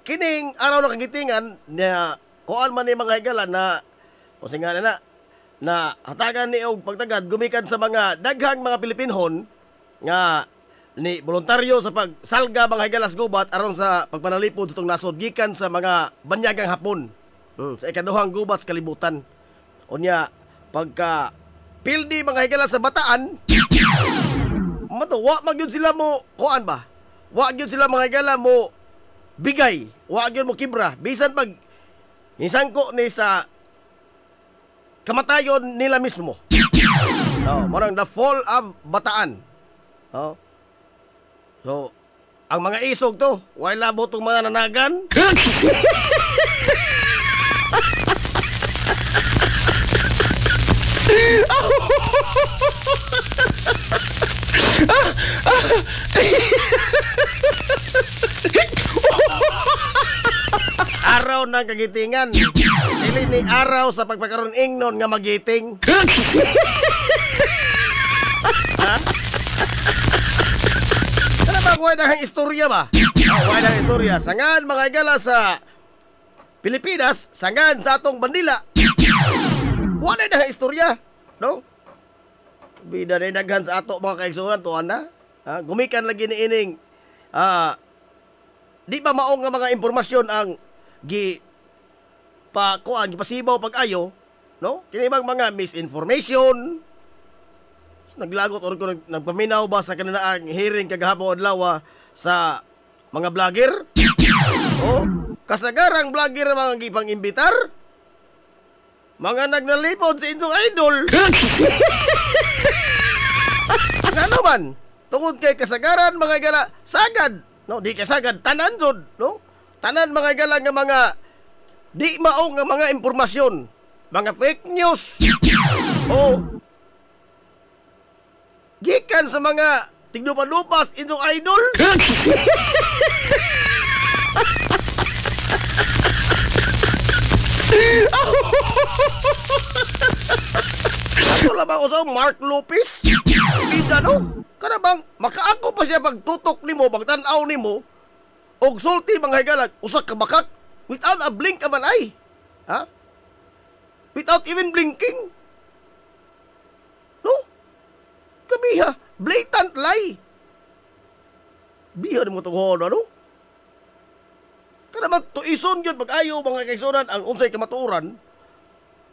kining araw ng Kagitingan na kuan man ni mga higalan na o singa na hatagan ni og pagtagad gumikan sa mga daghang mga Pilipinhon nga ni voluntaryo sa pagsalga mga higalas gubat aron sa pagpanalipod sa itong nasod gikan sa mga banyagang Hapon sa ikaduhang gubat sa kalibutan. Unya pagka pildi mga higalas sa Bataan, wa magyud sila mo kuan ba? Wa gyud sila mga higala mo bigay, wa gyud mo kibra bisan pag nisangko ni sa kamatayon nila mismo. Marang the Fall of Bataan. So, ang mga isog to, wala labo itong mga nanagan. Araw ng Kagitingan. Dili ni araw sa pagpakaroon ingnon nga magiting. Ha? Ano ba kuha ng istorya ba? Kuha ng istorya. Sangan mga igala sa Pilipinas, sangan sa atong bandila. Wala na istorya, no? Bida na daghan sa ato mga kaigsuhan tuan na. Gumikan lagi ni ining di ba maong nga mga impormasyon ang gipasibaw pag-ayo, no? Kini bang mga misinformation. Naglagot or ko nagpaminaw ba sa kaninaang hearing kagahapon adlaw sa mga vlogger? Oh, kasagarang vlogger mga gipang imbitar. Mga nagnalipod sa inyong idol. Nga naman, tungod kay kasagaran mga gala, sagad. No, di kasagad, tanan jud, no? Tanan mga gala nga mga di maong nga mga impormasyon. Mga fake news. Oh. Gikan sa mga tiglupa-lupas inyong idol. Ato lang ako sa Mark Lopez. Bida no? Kana bang makaako pa siya pagtutok nimo, pagtanaw nimo og sulti mga higalag, usa ka bakak without a blink of an eye. Ha? Without even blinking. No? Kabiha, blatant lie. Biha mo itong ano? Kada man tuison yun pag-ayaw mga kaigsunan ang unsay kamatuoran.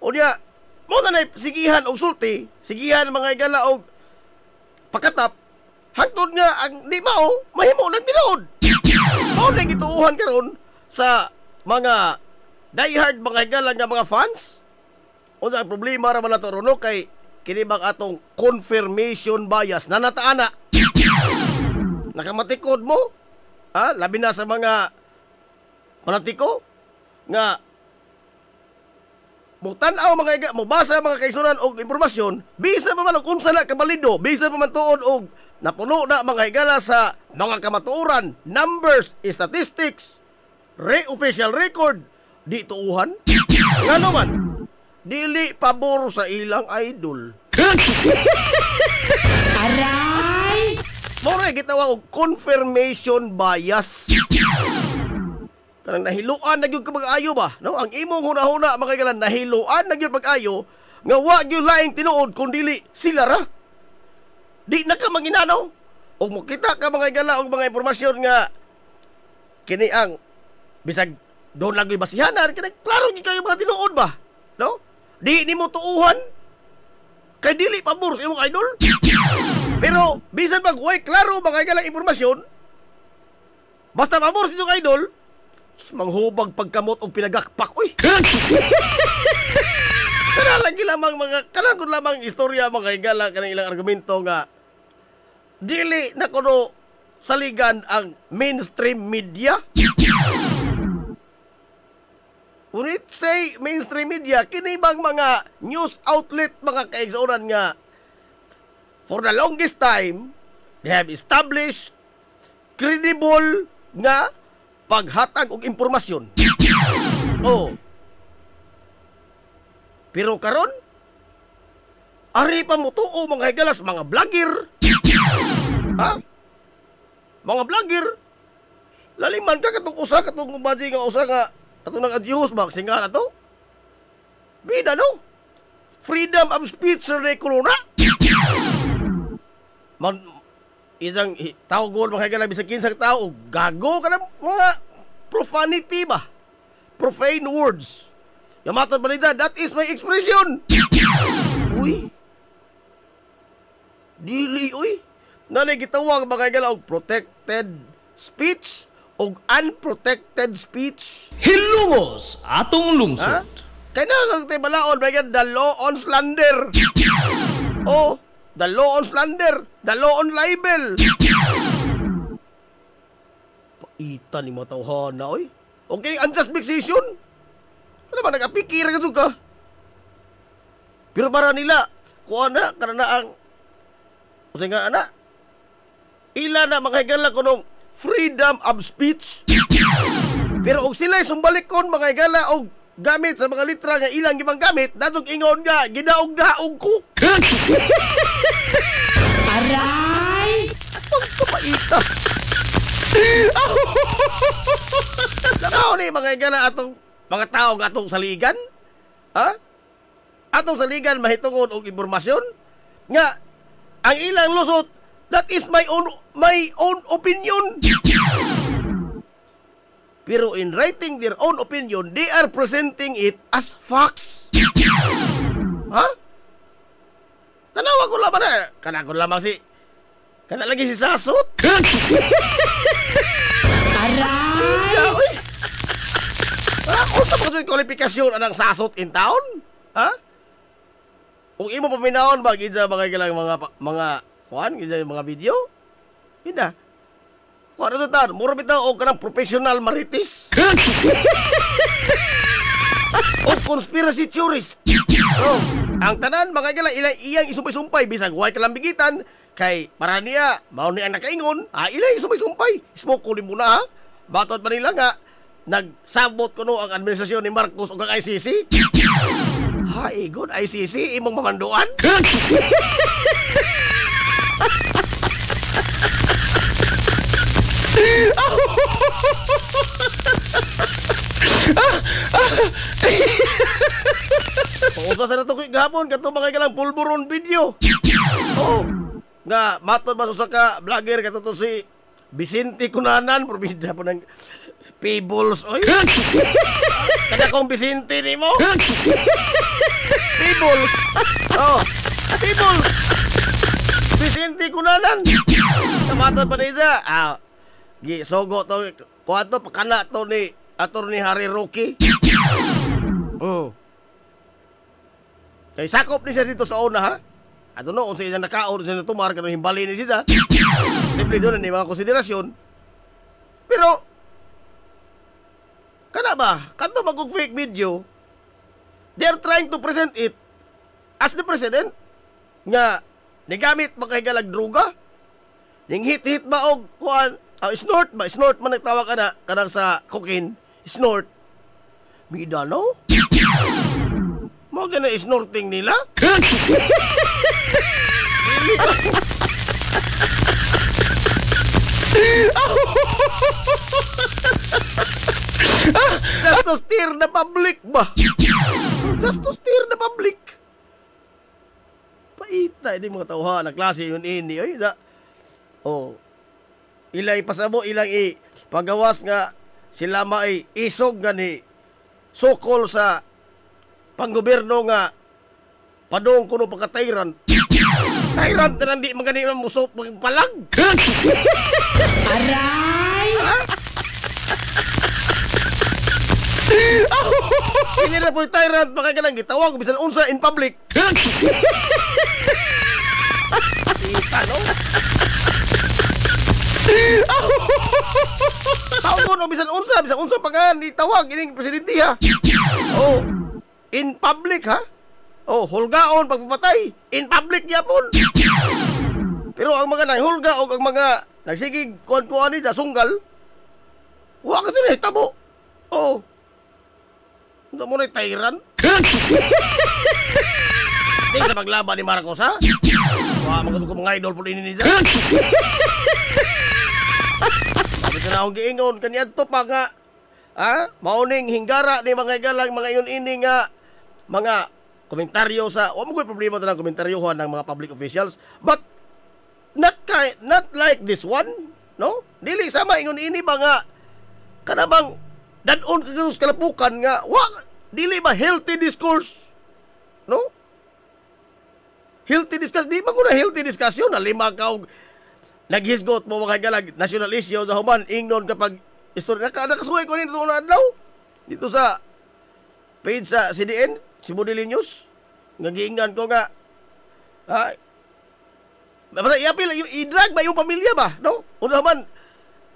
O niya, mo na sigihan og sulti, sigihan mga igala og pagkatap, hangtod nga ang di mao, mahimo ng tinuod. Mao na gituuhan karon sa mga diehard mga igala nga mga fans. O ang problema raman nato runo kay kinibang atong confirmation bias na nataana. Nakamatikod mo? Ha? Labi na sa mga manatiko nga mutanaw mga mubasa mga kaigsunan og impormasyon bisan pa man og unsa na kabalido, bisan pa man tuod og napuno na mga higala sa mga kamatuoran, numbers, statistics, official record, di tuuhan. Ngano man dili pabor sa ilang idol. Aray! Mora gitawag og confirmation bias. Kanang nahiluan na gyud ka pag-ayo ba? No, ang imong hunahuna mga kailan nahiluan na gyud pag-ayo nga wa gyud laing tinuod kun dili sila ra. Di na ka manginanaw. Og makita ka mga igala og mga impormasyon nga kini ang bisag doon lang gyud basihanan kini klaro gyud kayo mga tinuod ba? No? Di nimo tuuhan kay dili pabor sa imong idol. Pero bisan pag way klaro mga igala impormasyon basta pabor sa imong idol, manghubag pagkamot og pinagakpak. Uy! Kanalagi lamang mga, kanagod lamang istorya mga higala kanang ilang argumento nga dili na kuno saligan ang mainstream media. When it say mainstream media, kini bang mga news outlet mga kaigsuonan nga for the longest time they have established credible nga paghatag og impormasyon. Oh. Pero karon ari pa mo tuo mga higalas mga vlogger. Ha? Mga vlogger. Laliman ka katong usa katong baji nga usa nga katong nag-adyos ba singa na to? Bida no? Freedom of speech sa corona. Isang tao gol mga higala bisag kinsang tao gago ka na mga profanity ba, profane words yamatod ba nila, that is my expression. Uy dili uy nanay gitawag mga higala og protected speech og unprotected speech. Hilumos atong lungsod. Kaya na tayo balaon mga the law on slander. Oh, the law on slander, the law on libel. Paita ni mga tawhana, oy. Okay, unjust vexation. Ano ba, nag-apikir ka suka? Pero para nila, kuha na, karena ang, kasi nga, anak, ila na mga higala ko nung freedom of speech. Pero og sila sumbalikon mga higala og gamit sa mga litra nga ilang gibang gamit, datog ingon nga, gidaog-daog ko. Aray! Pagkapaita. Tanaw ni mga higala atong mga tao nga atong saligan? Ha? Atong saligan mahitungod og impormasyon? Nga, ang ilang lusot, that is my own opinion. Pero in writing their own opinion, they are presenting it as facts. Ha? Tanawa ko lamang na. Kana ko lamang si... Kana lagi si Sasot. Aray! Uy! Unsa pa yung kwalifikasyon anang sasot in town? Ha? Kung imo paminahon ba gid sa mga kuan gid mga video? Ida. Kuan sa tan, mura bitaw og kanang professional marites. O conspiracy theorist. Oh, ang tanan mga gala iyang isumpay-sumpay bisag way kalambigitan kay para niya mao ni ang nakaingon, ilay isumpay-sumpay. Smoke ko mo na ha. Batod pa nila nga nagsabot kuno ang administrasyon ni Marcos ug ang ICC. Hay, good ICC imong mamanduan. Pausa sa nato gihapon kato mga kalang pulburon video. Oh, nga matod ba sa ka vlogger kato to si Vicente Cunanan, probida po ng Peebles. Oy. Kada kong Vicente ni mo. Peebles. Oh, Peebles. Vicente Cunanan. Matod pa niya. Gisogo to kuato pakana to ni Attorney Harry Roque. Oh. Kay sakop ni siya dito sa una ha. I don't know kung siya nakaon siya natumar kanang himbali ni siya. Simple doon ni mga konsiderasyon. Pero kana ba? Kanto magug fake video. They are trying to present it as the president nga nigamit makaigalag droga. Ning hit ba og kuan snort ba? Snort man nagtawag kana kanang sa cocaine. Snort. Mida no? Mo gana snorting nila? Just to steer the public ba? Just to steer the public. Paita ini mga tauha na klase yun ini. Ay, oh. Ilay pasabo ilang pagawas nga sila may isog nga ni sukol sa panggoberno nga padong kuno pagka-tyrant. Tyrant na hindi magani ng muso palag. Aray! Ini na po yung tyrant makagalang gitawag bisan unsa in public. Kita no? Taon o bisan unsa pa nga itawag ining presidente ha. Oh, in public ha. Oh, hulgaon pagpapatay in public yapon. Pero ang mga nahulga o ang mga nagsigig kuan-kuan ni sa sunggal, wa ka sila hitabo. Oh. Unsa mo na tyrant? Di sa paglaban ni Marcos ha? Wa mga mga idol po ini niya. Bakit na akong giingon kaniadto pa nga mauning hinggara ni mga galang mga iyon ini nga mga komentaryo sa wa mo koy problema tanang komentaryohan ng mga public officials, but not like this one, no? Dili sama ingon ini ba nga kanabang dadon kagus kalapukan nga wa dili ba healthy discourse, no? Healthy discussion di ba ko na healthy discussion na lima ka naghisgot mo mga galag national issue sa human ingnon kapag istorya nakasuhay ko nito na adlaw dito sa page sa CDN Cebu Daily News nga giingnan ko nga i-drag ba yung pamilya ba, no? Una man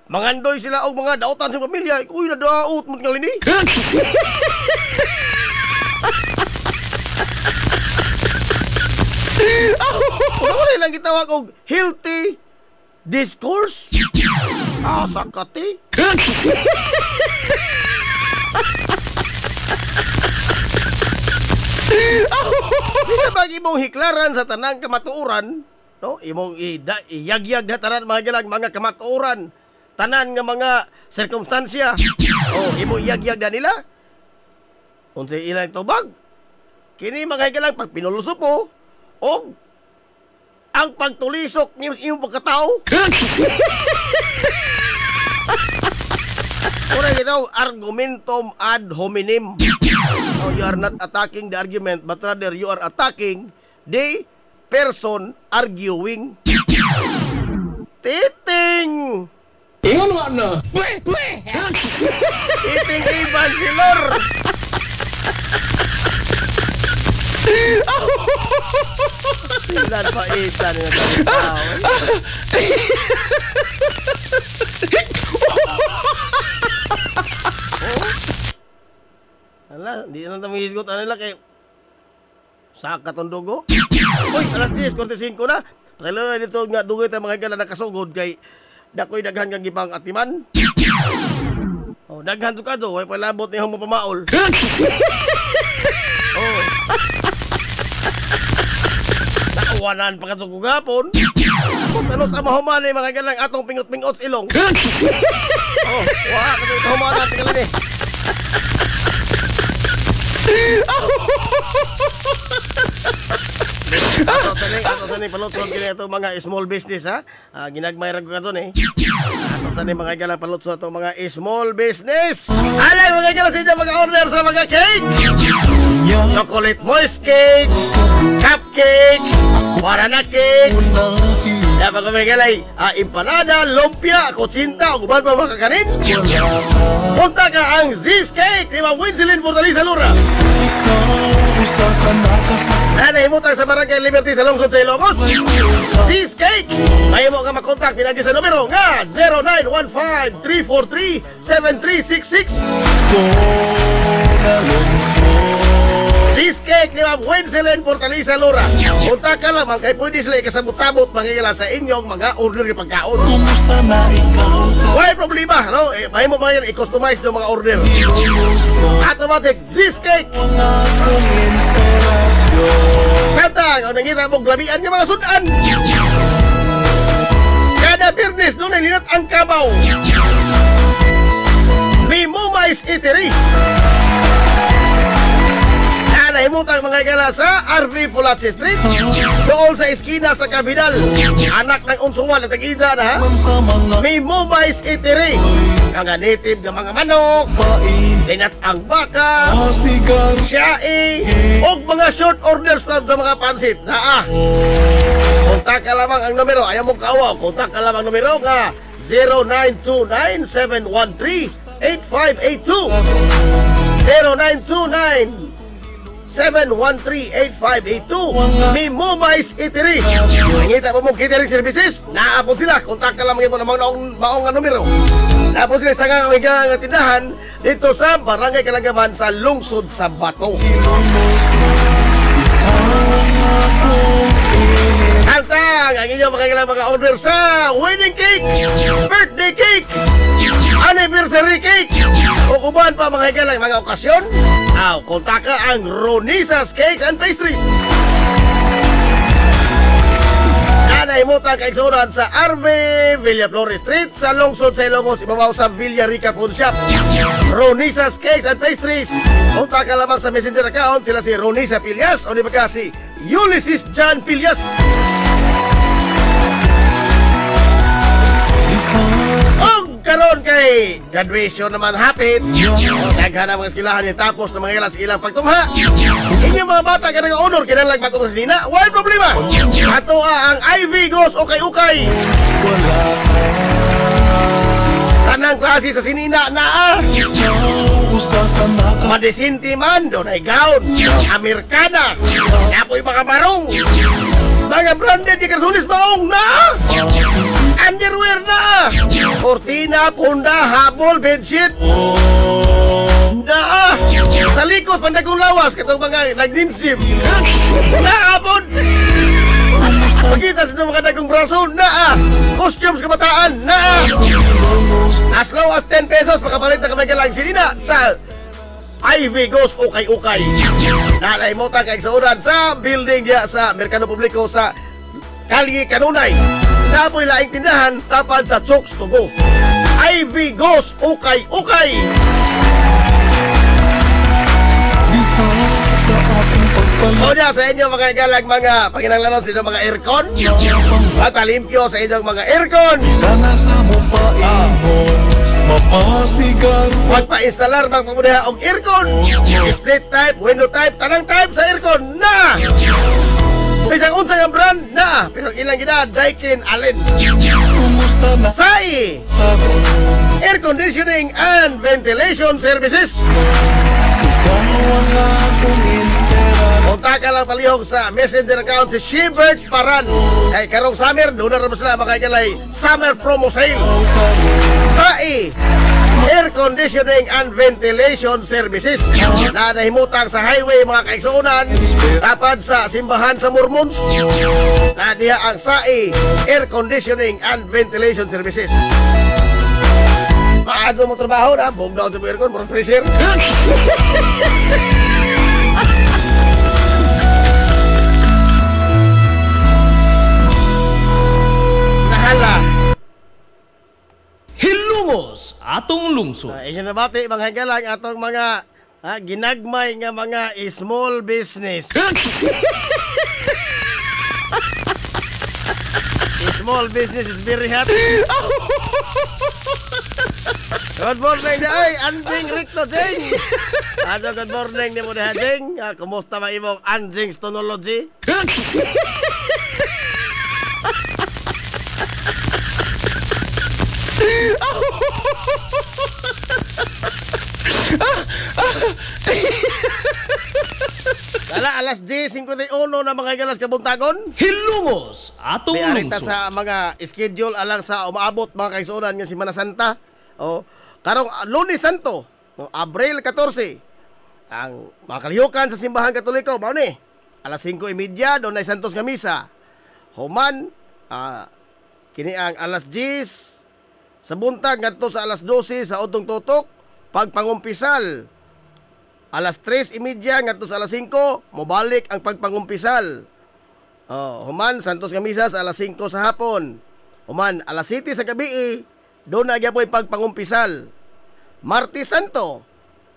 mangandoy sila og mga dautan sa pamilya, uy nadaot mo ngali ni. Wala lang gitawag og healthy discourse. Sakati. Bisa bagi imong hiklaran sa tanang kamatuoran, no? Imong iyagyag na tanan mga galang mga kamatuoran, tanan nga mga sirkumstansya. Oh, imong iyagyag na nila. Unsay ilang tubag? Kini mga galang pag pinuluso po og ang pagtulisok ni imong pagkatao. Ora gitaw argumentum ad hominem. No, you are not attacking the argument, but rather you are attacking the person arguing. Titing! Ingon nga na! Titing Ivan Silor! Silan pa itan nga tao. Ala, di na tamihisgot nila kay saka tong dugo. Uy, alas 10:45 na. Kailangan dito nga dugo tayo mga gala nakasugod kay dakoy daghan kang gipang atiman. Oh, daghan to ka do, way palabot ni mo pamaol. Oh. Nakawanan pa ka to gugapon. Ano sa mahuman ni mga galang atong pingot-pingot sa ilong. Oh, wala ka to humanan tingala ni. Ato sa ni palutsod kini ato mga small business ha. Ginagmay ra ko katon eh. Ato sa ni mga gala palutsod ato mga small business. Alay mga gala sa inyo mga order sa mga cake. Chocolate moist cake, cupcake, banana cake. Dapat ko mga galay, empanada, lumpia, kutsinta, o guban pa makakanin. Punta ka ang Ziz Cake ni Ma'am Winsilin Fortaleza Lura. Sana imutang sa Barangay Liberty sa Lungsod sa Ilocos. Ziz Cake. May mo ka makontak pinagi sa numero nga 0915-343-7366. Ziz Cake ni Ma'am Winsilin Fortaleza Lura. Punta ka lang kay pwede sila ikasabot-sabot mangigala sa inyong mga order ng pagkaon. Kumusta na ikaw? Why problema, no? May mo mga yan i-customize yung mga order. Automatic Ziz Cake. Satang, ang nangita mong labian ng mga sudan. Kada Biyernes, doon ay linat ang kabaw. May Mumais Eatery. Nahimutang mga gala sa RV Fulache Street. Doon sa eskina sa Kabidal. Anak ng unsuwan at tag-idya na ha. May Mumais Eatery. Mga native ng mga manok, linat ang baka, siyae, o mga short orders sa mga pansit. Kontak ka lamang ang numero. Ayaw mong kaawa. Kontak ka lamang ang numero nga 0929-713-8582. 0929-713-8582. May Mumais Eatery. Nangita mo mong catering services? Naapon sila. Kontak ka lamang ito ng mga maong numero. Naapon sila sa nga tindahan dito sa Barangay Kalanggaman sa Lungsod sa Bato. Hantang ang inyong mga order sa wedding cake, birthday cake, anniversary cake, o kuban pa mga okasyon. Kontak ka ang Ronisa's Cakes and Pastries. Naimutan kaigsunan sa RV Villaflores Street sa Lungsod sa Ilocos, ibabaw sa Villarica Food Shop. Ronisa's Cakes and Pastries. Kontak ka lamang sa messenger account. Sila si Ronisa Pilyas o di ba si Ulysses John Pilyas. Karon kay graduation naman hapit. Naghanap mga eskilahan niya tapos ng mga ilas ilang pagtungha. Inyong mga bata ka nag-honor kinalang batong sa sinina. Walang problema. Ato ang IV Gloss ukay-ukay. Tanang klase sa sinina na Madisinti man, doon ay gown, Amerikana, napoy mga barong, mga branded di karsunis baong na, underwear na, kortina, punda, habol, bedsheet, na, sa likos, pandagong lawas, katong mga nag-dance gym, naapon, pagkita sa mga dagong braso, na, costumes kabataan, na, as low as 10 pesos, makapalit na kamay lang sinina sa IV Ghost ukay-ukay. Nalaimutan kay sauran sa building diya sa Merkado Publiko sa Kalye Kanunay. Napoy laing tindahan tapad sa Chokes to Go. IV Ghost ukay-ukay. O niya sa inyo mga galang mga panginanglanon sa inyong mga aircon. Matalimpyo sa inyong mga aircon. Sana sa mo pa mapasigar. Magpa-installer bang pamunaha og aircon, split type, window type, tanang type sa aircon na. Bisang unsa nga brand na, pero ilang gina Daikin Allen. Kumusta na Sai Air Conditioning and Ventilation Services. ikaw ang akong Punta ka lang palihog sa messenger account si Shebert Paran. Kay karong summer, doon na naman sila makaikalay summer promo sale. SAE, Air Conditioning and Ventilation Services, na nahimutang sa highway mga kaigsuunan, tapad sa simbahan sa Mormons. Na diha ang SAE, Air Conditioning and Ventilation Services. Maado mo trabaho na, bog down sa aircon, murang pressure. Hilumos atong lungsod. Isyo na bati mga hagalang atong mga ginagmay nga mga small business. Small business is very hot. Good morning na ay Anjing Ricto Jing. Good morning ni mo na Jing. Kumusta ba imong Anjing Stonology? Dala alas 10:51 na mga galas kabuntagon. Hilumos atong Arita lungsod. sa mga schedule alang sa umaabot mga kaigsuonan nga Semana Santa. O karong Lunes Santo, Abril 14. Ang mga kalihukan sa simbahan Katoliko mao ni alas 5:30 doon ay Santos nga misa. Human kini ang alas 10 sa buntag ngadto sa alas 12 sa Udtong Tutok pagpangumpisal. Alas 3:30 ngadto sa alas 5 mobalik ang pagpangumpisal. Human Santos nga misa sa alas 5 sa hapon. Human alas 7 sa gabi doon na gyapon pagpangumpisal. Martes Santo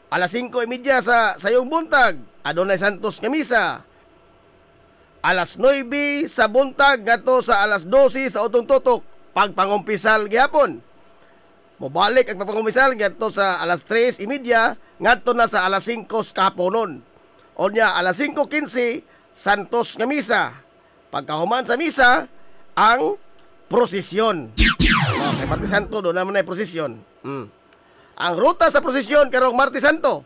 alas 5:30 sa sayong buntag adunay Santos nga misa. Alas 9 sa buntag ngadto sa alas 12 sa Udtong Tutok pagpangumpisal gyapon. Mobalik ang pagpangumpisal ngadto sa alas 3:30 ngadto na sa alas 5 kahaponon. Onya alas 5:15 Santos nga misa. Pagkahuman sa misa ang prosesyon. Kay Martes Santo do naman ay prosesyon. Ang ruta sa prosesyon karong Martes Santo.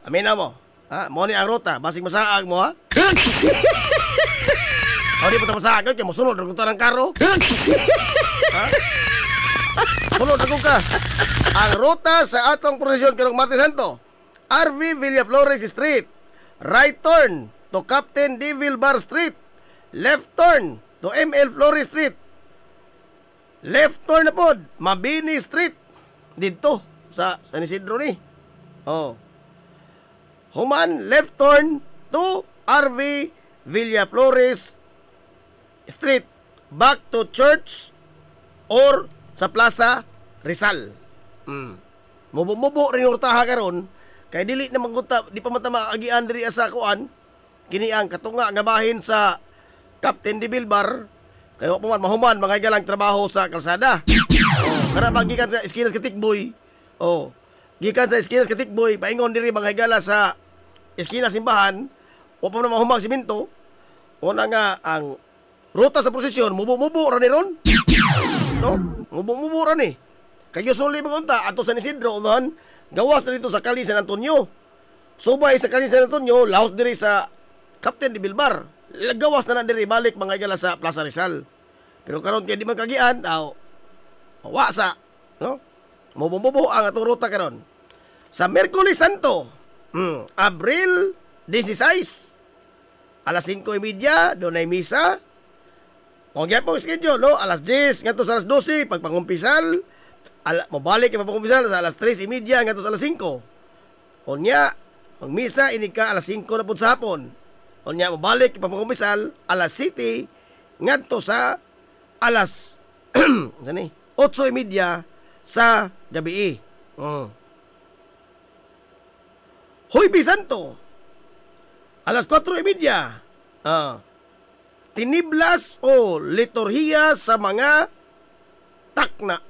Amina mo. Mo ni ang ruta, basig masaag mo ha. Di pa masaag kay mo sunod ang ng karo. Sunod ako ka. Ang ruta sa atong prosesyon karong Martes Santo, RV Villaflores Street, right turn to Captain Devil Bar Street, left turn to ML Flores Street, left turn na pod Mabini Street dito sa San Isidro ni. Human left turn to RV Villaflores Street, back to church or sa Plaza Rizal. Mubo rin urtaha karon kay dili na mangguta, di pa matama agian diri sa kuan kini ang katunga nga bahin sa Captain de Bilbar kay wa pa man mahuman mga galang trabaho sa kalsada. Kana gikan sa Esquinas Katikboy. Gikan sa Esquinas Katikboy paingon diri mga higala sa Esquinas simbahan, wa pa man mahumang simento. Una nga ang ruta sa prosesyon mubo ra ni ron. Mubo ra ni. Kayo suli magunta ato sa San Isidro unahan gawas na dito sa Kali San Antonio. Subay sa Kali San Antonio, lahos diri sa Captain de Bilbar. Gawas na diri balik mga higala sa Plaza Rizal. Pero karon kay di man kagian, wasa, no? Mubo ang atong ruta karon. Sa Miyerkules Santo, Abril 16, alas 5:30 doon ay misa. Kung gyapon schedule, no? Alas 10 ngadto sa alas 12 pagpangumpisal. Mabalik ang pagpangumpisal sa alas 3:30 ngadto sa alas 5. Unya, ang misa inika alas 5 na pud sa hapon. Unya mabalik ang pagpangumpisal alas 7 ngadto sa alas 8:30 sa gabi. Huwebes Santo, alas 4:30. Tiniblas o liturhiya sa mga takna.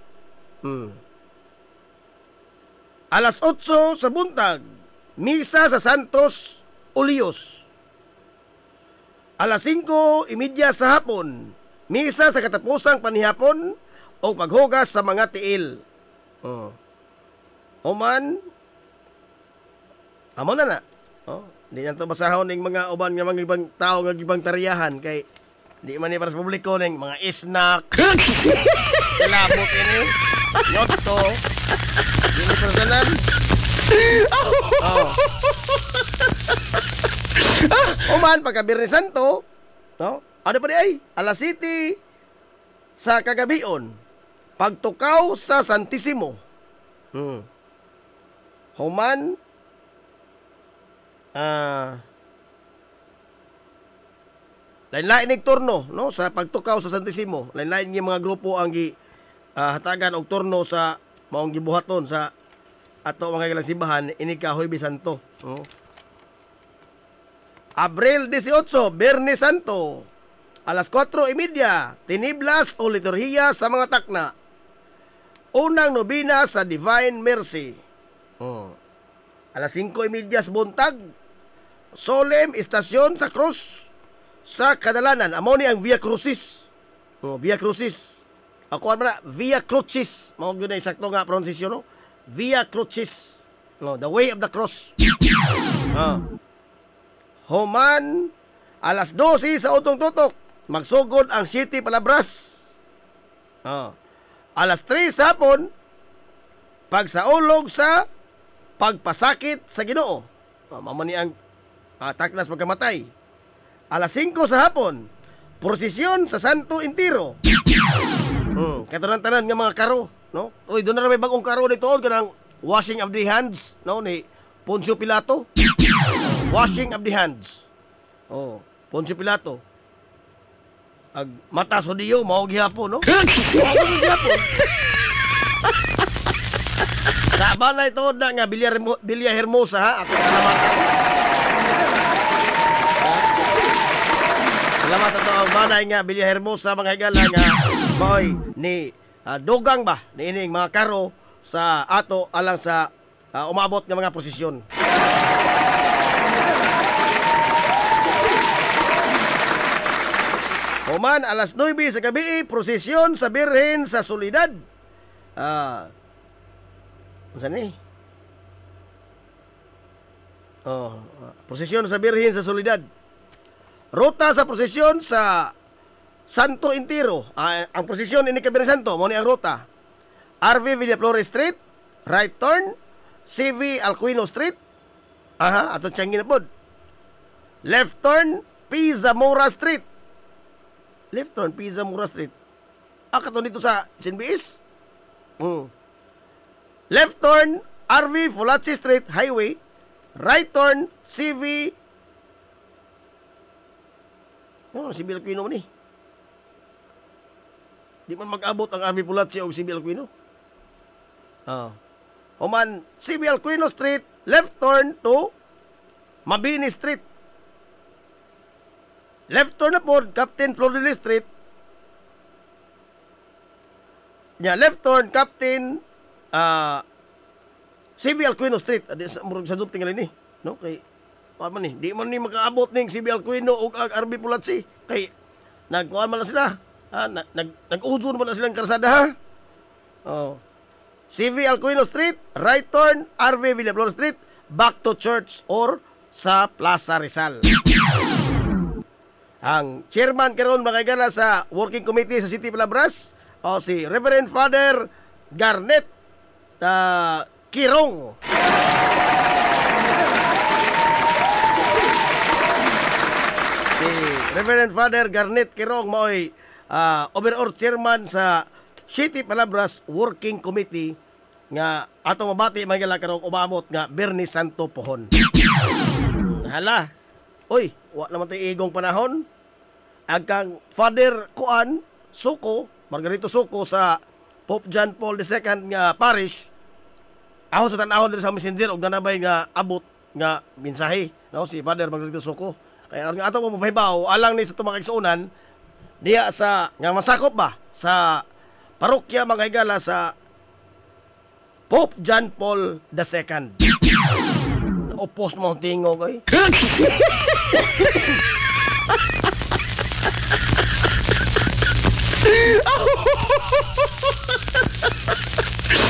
Alas 8 sa buntag, misa sa Santos Ulios. Alas 5:30 sa hapon, misa sa katapusang panihapon o paghugas sa mga tiil. Human, amo na. Di na to basahon ng mga uban nga mga ibang tao nga ibang tariyahan kay di man ni para sa publiko ning mga snack. Kalabot ini. Yotto. Dili personal. Oh. Uman pagka Biyernes Santo, no? Ano pa di ay? Alas 7 sa kagabion. Pagtukaw sa Santissimo. Human lain-lain ning turno no sa pagtukaw sa Santissimo. Lain-lain nga mga grupo ang hatagan og turno sa maong gibuhaton sa ato mga ilang simbahan ini kahoy bisanto. Abril 18, Biyernes Santo. Alas 4:30, tiniblas o liturhiya sa mga takna. Unang nobina sa Divine Mercy. Alas 5:30 buntag, solemn istasyon sa krus sa Kadalanan. Amo ni ang Via Crucis. Via Crucis. Ako man na Via Crucis. Mao gyud na sakto nga pronunciation no. Via Crucis. No, the way of the cross. Human alas 12 sa utong tutok, magsugod ang City Palabras. Alas 3 sa hapon, pagsaulog sa pagpasakit sa Ginoo. Mamani ang taknas pagkamatay. Alas 5 sa hapon, prosesyon sa Santo Entierro. Katanan-tanan nga mga karo, no? Uy, doon na may bagong karo dito, kanang washing of the hands, no, ni Poncio Pilato. Washing of the hands. Poncio Pilato. Ag mata so diyo, mao gihapon, no? Mao gihapon. Sa balay ito na nga Villa Hermosa ha, ako salamatan. Salamat ito ang balay nga Villa Hermosa mga higala nga boy ni dugang ba ni ining mga karo sa ato alang sa umabot nga mga posisyon. Human alas 9 sa gabi, prosesyon sa Birhen sa Soledad. Saan ni? Prosesyon sa Birhen sa Soledad. Ruta sa prosesyon sa Santo Entierro. Ang prosesyon ini Biyernes Santo, mo ni ang ruta. RV Villaflores Street, right turn, CV Alcuino Street. Ato tiyangin na pod. Left turn, Pisa Mora Street. Left turn, Pisa Mora Street. Kato dito sa Sinbiis. Left turn, RV Fulaci Street Highway. Right turn, CV CV Alcuino ni. Di man mag-abot ang RV Fulaci o CV Alcuino. Human, CV Alcuino Street, left turn to Mabini Street. Left turn na po, Captain Florida Street. Left turn, Captain CV Alcuino Street. Murag sa tinggal ini. No? Kay, man ni, di man ni makaabot ning CV Alcuino o RB Fulaci. Kay, nagkuhan man na sila. Nag-uzo naman na silang karsada ha. CV Alcuino Street, right turn, RV Villaflores Street, back to church or sa Plaza Rizal. Ang chairman karon makagala sa working committee sa City Palabras si Reverend Father Garnet Kirong. Si Reverend Father Garnet Kirong mo'y overall chairman sa City Palabras working committee nga atong mabati magala karong umabot nga Biyernes Santo pohon. Hala. Oy, wa naman tay igong panahon. Agkang Father Kuan Suko, Margarito Suko sa Pope John Paul II nga parish. Ako sa tanahon diri sa messenger og nanabay nga abot nga mensahe, no, si Father Margarito Suko. Kaya nga ato mo mahibaw alang ni sa tumakigsuunan diya sa nga masakop ba sa parokya mga higala sa Pope John Paul II. Opos mo tingog ay.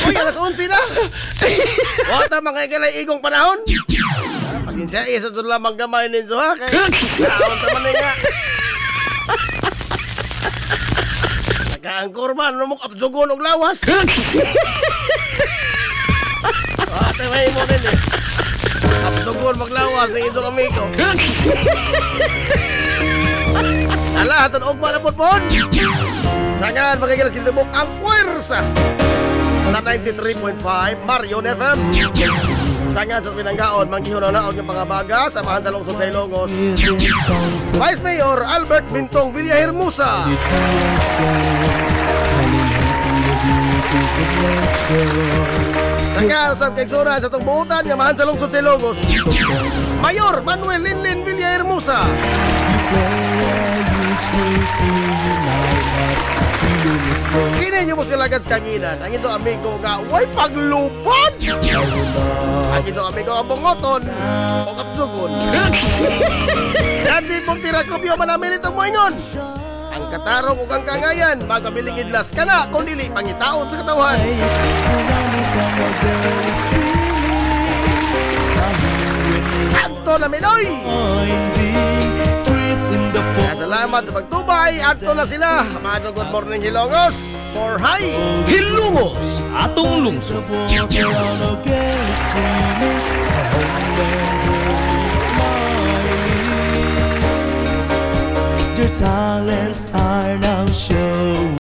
Uy, alas 11 na. Wata mga igalay igong panahon. Pasensya, isa dyan lamang gamay ninyo ha. Kaya, kaon naman nga. Nagkaangkor ba? Ano mo kapsugon og lawas? Ate, may mo din eh. Kapsugon maglawas ng itong amigo. Ala, hatun og malapot-pot. Sangan, makikilas kinitubok ang puwersa sa 93.5 Marion FM. Sangan sa pinanggaon, manggihunaw na og yung pangabaga, samahan sa lungsod sa Ilongos. Vice Mayor Albert Bintong Villahermosa. Sangan sa kagsura sa tungbuutan, ngamahan sa lungsod sa Ilongos. Mayor Manuel Linlin Villahermosa. Kini nyo mos kalagad sa kanginan. Ang ito amigo nga, way paglupad. Ang ito amigo ang bungoton o kapsugon. Yan si Puntira Kopyo manamin itong moingon. Ang katarong ug ang kangayan, magpabiling idlas ka na kung dili pangitaon sa katawan. Kanto na Minoy! Salamat sa pagtubay. Ato na sila. Mga good morning Hilongos. For high Hilongos, atong lungsod. Their talents are now shown.